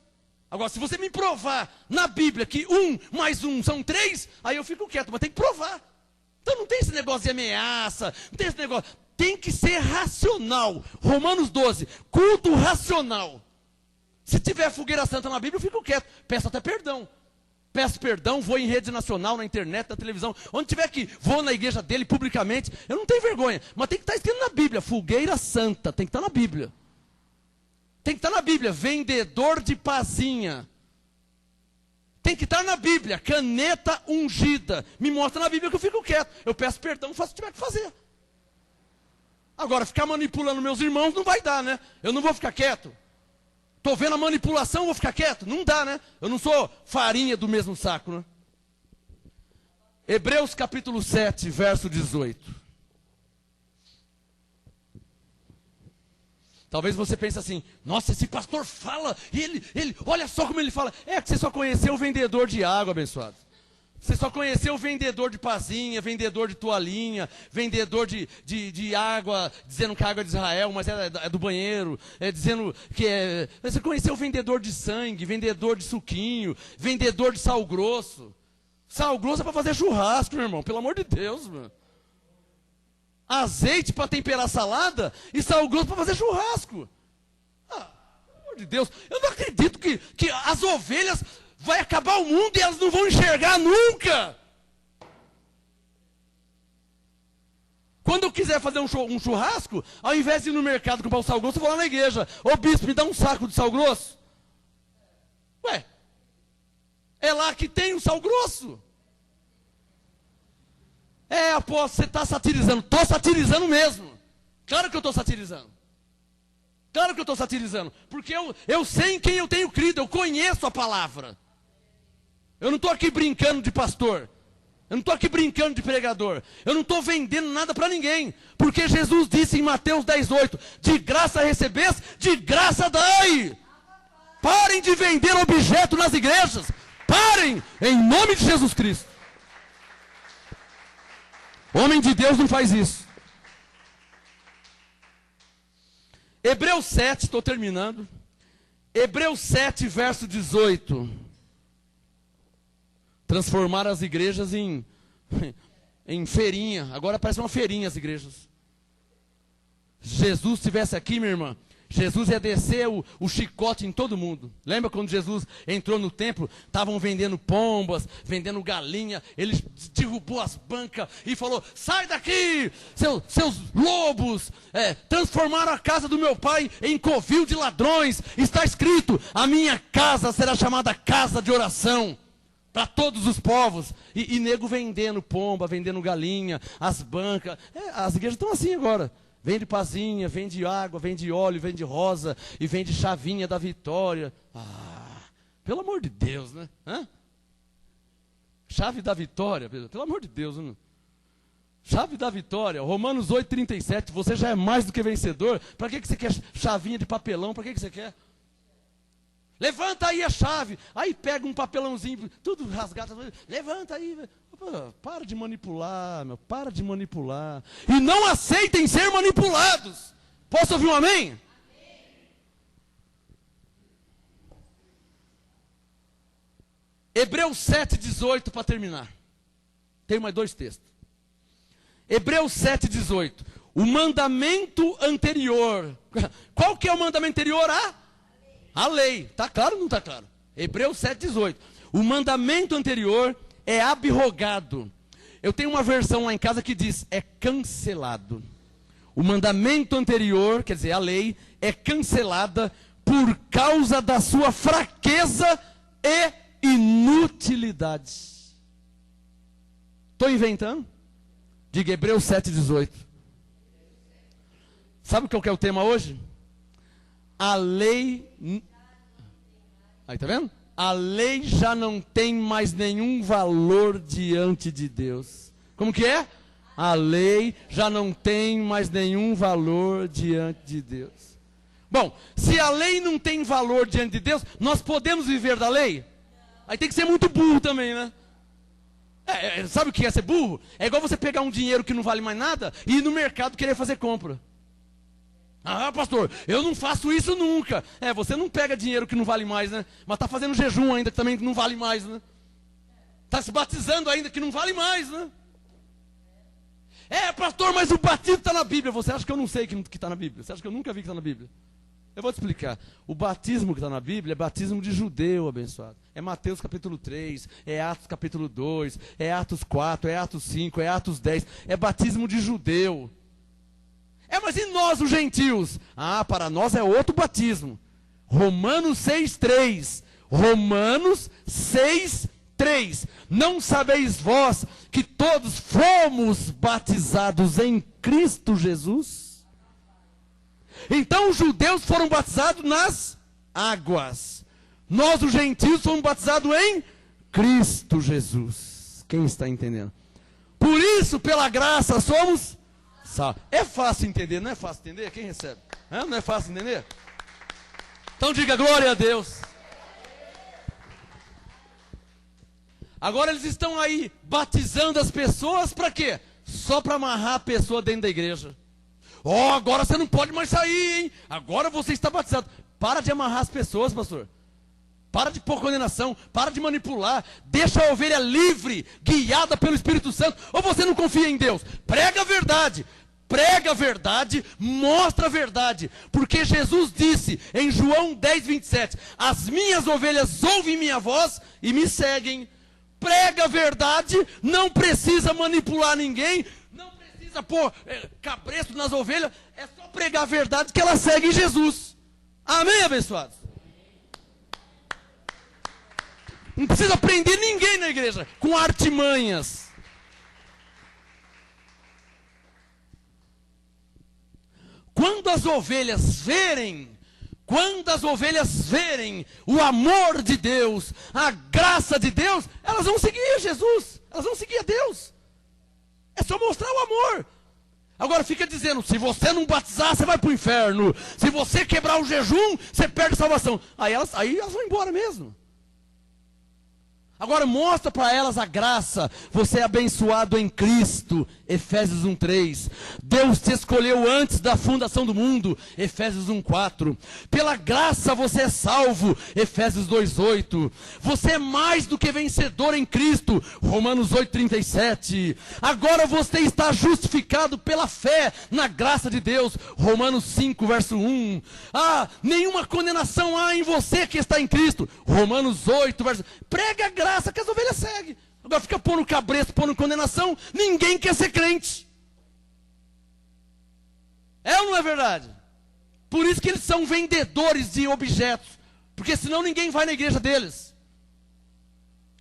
Agora, se você me provar na Bíblia que 1 mais 1 são 3, aí eu fico quieto, mas tem que provar. Então não tem esse negócio de ameaça, não tem esse negócio. Tem que ser racional. Romanos 12, culto racional. Se tiver fogueira santa na Bíblia, eu fico quieto. Peço até perdão. Peço perdão, vou em rede nacional, na internet, na televisão. Onde tiver que, vou na igreja dele publicamente. Eu não tenho vergonha. Mas tem que estar escrito na Bíblia. Fogueira santa. Tem que estar na Bíblia. Tem que estar na Bíblia. Vendedor de pazinha. Tem que estar na Bíblia. Caneta ungida. Me mostra na Bíblia que eu fico quieto. Eu peço perdão, faço o que tiver que fazer. Agora, ficar manipulando meus irmãos não vai dar, né? Eu não vou ficar quieto. Estou vendo a manipulação, vou ficar quieto? Não dá, né? Eu não sou farinha do mesmo saco, né? Hebreus capítulo 7, verso 18. Talvez você pense assim, nossa, esse pastor fala, e ele, olha só como ele fala. É que você só conheceu o vendedor de água, abençoado. Você só conheceu o vendedor de pazinha, vendedor de toalhinha, vendedor de água, dizendo que a água é de Israel, mas é do banheiro, dizendo que é... Você conheceu o vendedor de sangue, vendedor de suquinho, vendedor de sal grosso. Sal grosso é para fazer churrasco, meu irmão, pelo amor de Deus, mano. Azeite para temperar salada e sal grosso para fazer churrasco. Ah, pelo amor de Deus, eu não acredito que as ovelhas vai acabar o mundo e elas não vão enxergar nunca. Quando eu quiser fazer um churrasco, ao invés de ir no mercado comprar o sal grosso, eu vou lá na igreja. Ô bispo, me dá um saco de sal grosso. Ué, é lá que tem o sal grosso. É, apóstolo, você está satirizando. Estou satirizando mesmo. Claro que eu estou satirizando. Claro que eu estou satirizando. Porque eu sei em quem eu tenho crido. Eu conheço a palavra. Eu não estou aqui brincando de pastor. Eu não estou aqui brincando de pregador. Eu não estou vendendo nada para ninguém. Porque Jesus disse em Mateus 10:8: de graça recebes, de graça dai. Parem de vender objeto nas igrejas. Parem, em nome de Jesus Cristo. Homem de Deus não faz isso. Hebreus 7, estou terminando. Hebreus 7, verso 18. Transformaram as igrejas em feirinha. Agora parece uma feirinha as igrejas. Se Jesus estivesse aqui, minha irmã, Jesus ia descer o chicote em todo mundo. Lembra quando Jesus entrou no templo? Estavam vendendo pombas, vendendo galinha. Ele derrubou as bancas e falou: sai daqui, seus lobos. Transformaram a casa do meu pai em covil de ladrões. Está escrito: a minha casa será chamada casa de oração para todos os povos. E nego vendendo pomba, vendendo galinha, as bancas. As igrejas estão assim agora. Vende pazinha, vende água, vende óleo, vende rosa e vende chavinha da vitória. Ah, pelo amor de Deus, né? Hã? Chave da vitória, pelo amor de Deus, né? Chave da vitória, Romanos 8:37, você já é mais do que vencedor. Para que você quer chavinha de papelão? Para que você quer? Levanta aí a chave. Aí pega um papelãozinho, tudo rasgado. Levanta aí. Para de manipular, meu. Para de manipular. E não aceitem ser manipulados. Posso ouvir um amém? Amém. Hebreus 7:18 para terminar. Tenho mais dois textos. Hebreus 7:18. O mandamento anterior. Qual que é o mandamento anterior? A lei. Está claro ou não está claro? Hebreus 7:18. O mandamento anterior é abrogado. Eu tenho uma versão lá em casa que diz: é cancelado. O mandamento anterior, quer dizer, a lei, é cancelada por causa da sua fraqueza e inutilidade. Estou inventando? Diga Hebreus 7:18. Sabe qual que é o tema hoje? A lei... Aí, tá vendo? A lei já não tem mais nenhum valor diante de Deus. Como que é? A lei já não tem mais nenhum valor diante de Deus. Bom, se a lei não tem valor diante de Deus, nós podemos viver da lei? Aí tem que ser muito burro também, né? Sabe o que é ser burro? É igual você pegar um dinheiro que não vale mais nada e ir no mercado querer fazer compra. Ah, pastor, eu não faço isso nunca. Você não pega dinheiro que não vale mais, né? Mas está fazendo jejum ainda, que também não vale mais, né? Está se batizando ainda, que não vale mais, né? Pastor, mas o batismo está na Bíblia. Você acha que eu não sei que está na Bíblia? Você acha que eu nunca vi que está na Bíblia? Eu vou te explicar. O batismo que está na Bíblia é batismo de judeu, abençoado. É Mateus capítulo 3, é Atos capítulo 2, é Atos 4, é Atos 5, é Atos 10. É batismo de judeu. Mas e nós, os gentios? Para nós é outro batismo. Romanos 6:3. Romanos 6:3. Não sabeis vós que todos fomos batizados em Cristo Jesus? Então os judeus foram batizados nas águas. Nós, os gentios, fomos batizados em Cristo Jesus. Quem está entendendo? Por isso, pela graça, somos salvos. É fácil entender, não é fácil entender? Quem recebe? Não é fácil entender? Então diga glória a Deus. Agora eles estão aí batizando as pessoas para quê? Só para amarrar a pessoa dentro da igreja. Agora você não pode mais sair, hein? Agora você está batizado. Para de amarrar as pessoas, pastor. Para de pôr condenação, para de manipular. Deixa a ovelha livre, guiada pelo Espírito Santo. Ou você não confia em Deus? Prega a verdade. Prega a verdade, mostra a verdade. Porque Jesus disse em João 10:27, as minhas ovelhas ouvem minha voz e me seguem. Prega a verdade, não precisa manipular ninguém, não precisa pôr cabresto nas ovelhas, é só pregar a verdade que elas seguem Jesus. Amém, abençoados? Não precisa prender ninguém na igreja com artimanhas. Quando as ovelhas verem o amor de Deus, a graça de Deus, elas vão seguir Jesus, elas vão seguir a Deus. É só mostrar o amor. Agora fica dizendo, se você não batizar, você vai para o inferno. Se você quebrar o jejum, você perde a salvação. Aí elas vão embora mesmo. Agora mostra para elas a graça. Você é abençoado em Cristo. Efésios 1:3. Deus te escolheu antes da fundação do mundo. Efésios 1:4. Pela graça você é salvo. Efésios 2:8. Você é mais do que vencedor em Cristo. Romanos 8:37. Agora você está justificado pela fé na graça de Deus. Romanos 5:1. Nenhuma condenação há em você que está em Cristo. Romanos 8, verso. Prega a graça que as ovelhas seguem. Agora fica pondo cabresto, pondo condenação. Ninguém quer ser crente. É ou não é verdade? Por isso que eles são vendedores de objetos. Porque senão ninguém vai na igreja deles.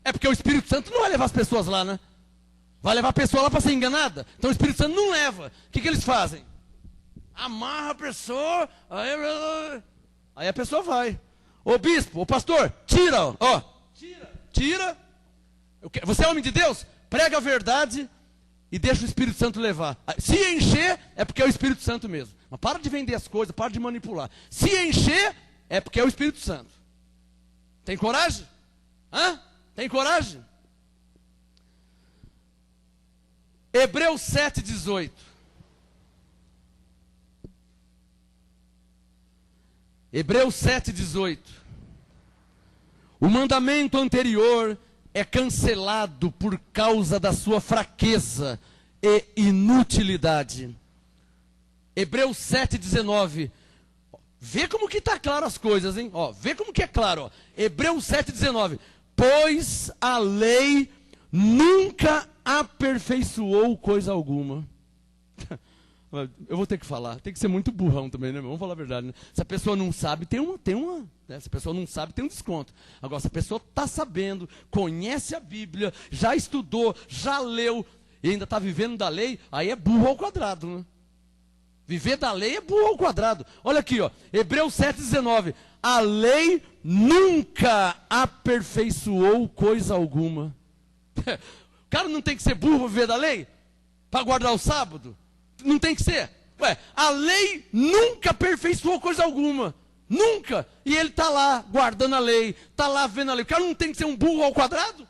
É porque o Espírito Santo não vai levar as pessoas lá, né? Vai levar a pessoa lá para ser enganada. Então o Espírito Santo não leva. O que eles fazem? Amarra a pessoa. Aí a pessoa vai. Ô bispo, ô pastor, tira, ó. Tira. Você é homem de Deus? Prega a verdade e deixa o Espírito Santo levar. Se encher, é porque é o Espírito Santo mesmo. Mas para de vender as coisas, para de manipular. Se encher, é porque é o Espírito Santo. Tem coragem? Tem coragem? Hebreus 7:18. Hebreus 7:18. O mandamento anterior é cancelado por causa da sua fraqueza e inutilidade. Hebreus 7:19. Vê como que está claro as coisas, hein? Vê como que é claro. Hebreus 7:19. Pois a lei nunca aperfeiço coisa alguma. Eu vou ter que falar, tem que ser muito burrão também, né? Vamos falar a verdade, né? Se a pessoa não sabe, tem uma né? Se a pessoa não sabe, tem um desconto. Agora, se a pessoa está sabendo, conhece a Bíblia, já estudou, já leu, e ainda está vivendo da lei, aí é burro ao quadrado, né? Viver da lei é burro ao quadrado. Olha aqui, Hebreus 7:19. A lei nunca aperfeiçoou coisa alguma. O cara não tem que ser burro para viver da lei? Para guardar o sábado? Não tem que ser. A lei nunca aperfeiçoou coisa alguma. Nunca. E ele está lá guardando a lei. Está lá vendo a lei. O cara não tem que ser um burro ao quadrado?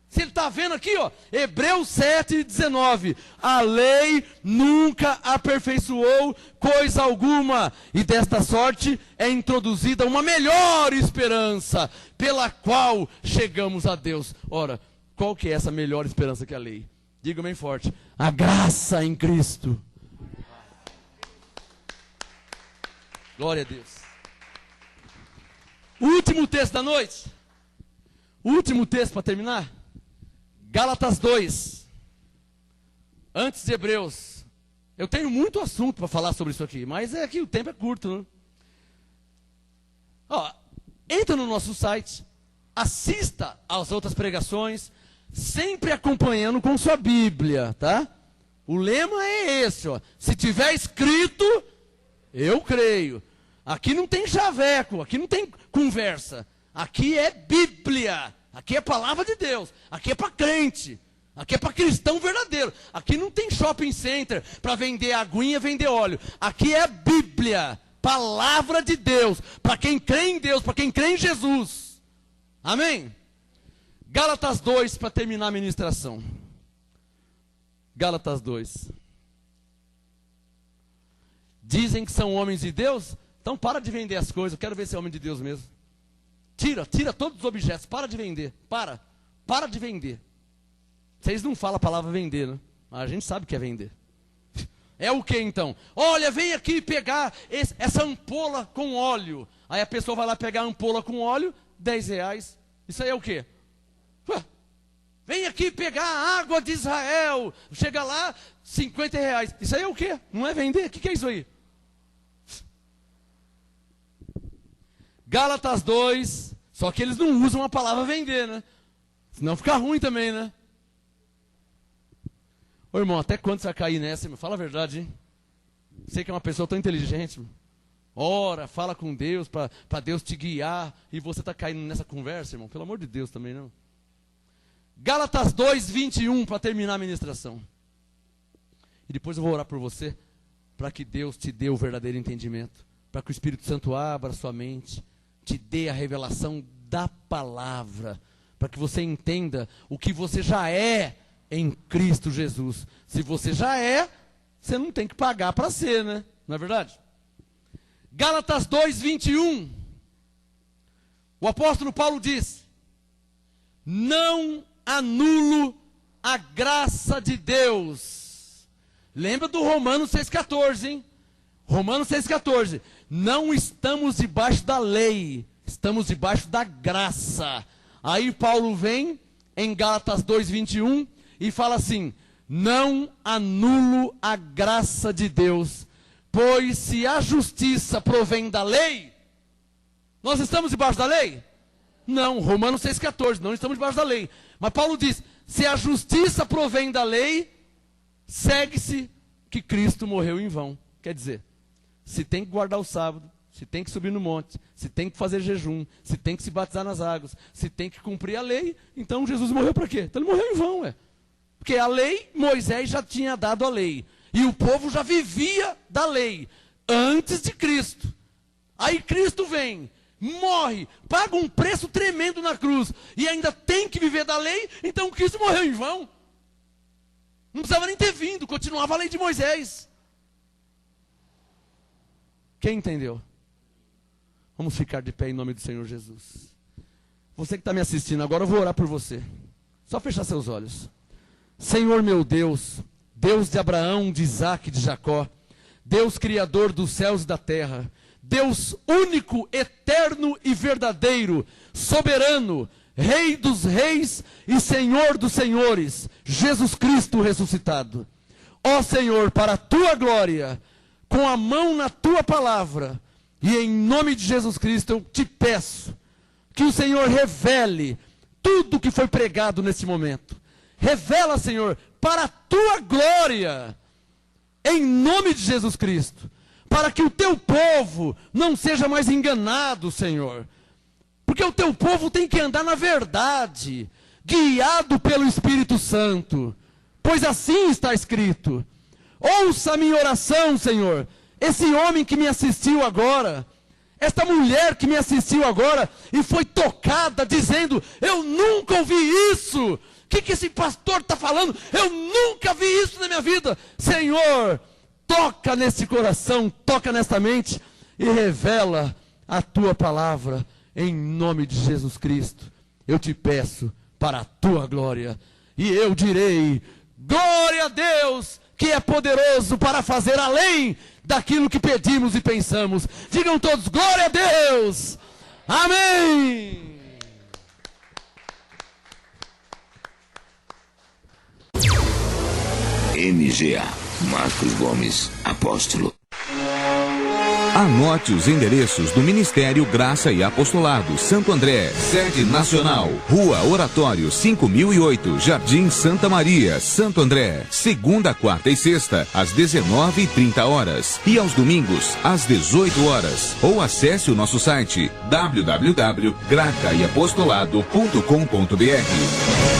Se ele está vendo aqui, Hebreus 7:19. A lei nunca aperfeiçoou coisa alguma. E desta sorte é introduzida uma melhor esperança, pela qual chegamos a Deus. Ora, qual que é essa melhor esperança que a lei? Diga bem forte. A graça em Cristo. Glória a Deus. Último texto da noite. Último texto para terminar. Gálatas 2. Antes de Hebreus. Eu tenho muito assunto para falar sobre isso aqui, mas é que o tempo é curto, né? Entra no nosso site, assista às outras pregações, sempre acompanhando com sua Bíblia, tá? O lema é esse, se tiver escrito, eu creio. Aqui não tem chaveco, aqui não tem conversa. Aqui é Bíblia, aqui é palavra de Deus, aqui é para crente. Aqui é para cristão verdadeiro. Aqui não tem shopping center para vender aguinha, vender óleo. Aqui é Bíblia, palavra de Deus, para quem crê em Deus, para quem crê em Jesus. Amém? Gálatas 2, para terminar a ministração. Gálatas 2. Dizem que são homens de Deus? Então para de vender as coisas, eu quero ver se é homem de Deus mesmo. Tira todos os objetos, para de vender, para de vender. Vocês não falam a palavra vender, né? A gente sabe que é vender. É o que então? Olha, vem aqui pegar essa ampola com óleo. Aí a pessoa vai lá pegar a ampola com óleo, R$10. Isso aí é o quê? Vem aqui pegar a água de Israel. Chega lá, R$50. Isso aí é o quê? Não é vender? O que é isso aí? Gálatas 2, só que eles não usam a palavra vender, né? Senão fica ruim também, né? Ô irmão, até quando você vai cair nessa, irmão? Fala a verdade, hein? Você que é uma pessoa tão inteligente, irmão. Ora, fala com Deus, para Deus te guiar, e você está caindo nessa conversa, irmão? Pelo amor de Deus também, não. Gálatas 2, 21, para terminar a ministração. E depois eu vou orar por você, para que Deus te dê o verdadeiro entendimento, para que o Espírito Santo abra a sua mente, te dê a revelação da palavra, para que você entenda o que você já é em Cristo Jesus. Se você já é, você não tem que pagar para ser, né? Não é verdade? Gálatas 2, 21. O apóstolo Paulo diz: não anulo a graça de Deus. Lembra do Romanos 6,14, hein? Romanos 6,14. Não estamos debaixo da lei, estamos debaixo da graça. Aí Paulo vem em Gálatas 2, 21 e fala assim: não anulo a graça de Deus, pois se a justiça provém da lei, nós estamos debaixo da lei? Não, Romanos 6,14, não estamos debaixo da lei. Mas Paulo diz: se a justiça provém da lei, segue-se que Cristo morreu em vão. Quer dizer, se tem que guardar o sábado, se tem que subir no monte, se tem que fazer jejum, se tem que se batizar nas águas, se tem que cumprir a lei, então Jesus morreu para quê? Então ele morreu em vão, Porque a lei, Moisés já tinha dado a lei. E o povo já vivia da lei, antes de Cristo. Aí Cristo vem, morre, paga um preço tremendo na cruz, e ainda tem que viver da lei, então Cristo morreu em vão. Não precisava nem ter vindo, continuava a lei de Moisés. Quem entendeu? Vamos ficar de pé em nome do Senhor Jesus. Você que está me assistindo, agora eu vou orar por você. Só fechar seus olhos. Senhor meu Deus, Deus de Abraão, de Isaac, de Jacó, Deus criador dos céus e da terra, Deus único, eterno e verdadeiro, soberano, Rei dos reis e Senhor dos senhores, Jesus Cristo ressuscitado. Ó Senhor, para a tua glória, com a mão na tua palavra, e em nome de Jesus Cristo eu te peço que o Senhor revele tudo que foi pregado nesse momento. Revela, Senhor, para a tua glória, em nome de Jesus Cristo, para que o teu povo não seja mais enganado, Senhor. Porque o teu povo tem que andar na verdade, guiado pelo Espírito Santo, pois assim está escrito. Ouça a minha oração, Senhor. Esse homem que me assistiu agora, esta mulher que me assistiu agora e foi tocada dizendo: eu nunca ouvi isso. O que esse pastor está falando? Eu nunca vi isso na minha vida. Senhor, toca nesse coração, toca nessa mente e revela a tua palavra em nome de Jesus Cristo. Eu te peço para a tua glória. E eu direi: glória a Deus, que é poderoso para fazer além daquilo que pedimos e pensamos. Digam todos: glória a Deus. Amém. MGA, Marcos Gomes, apóstolo. Anote os endereços do Ministério Graça e Apostolado Santo André, sede nacional, Rua Oratório 5008, Jardim Santa Maria, Santo André, segunda, quarta e sexta, às 19h30, e aos domingos, às 18h. Ou acesse o nosso site www.gracaiapostolado.com.br.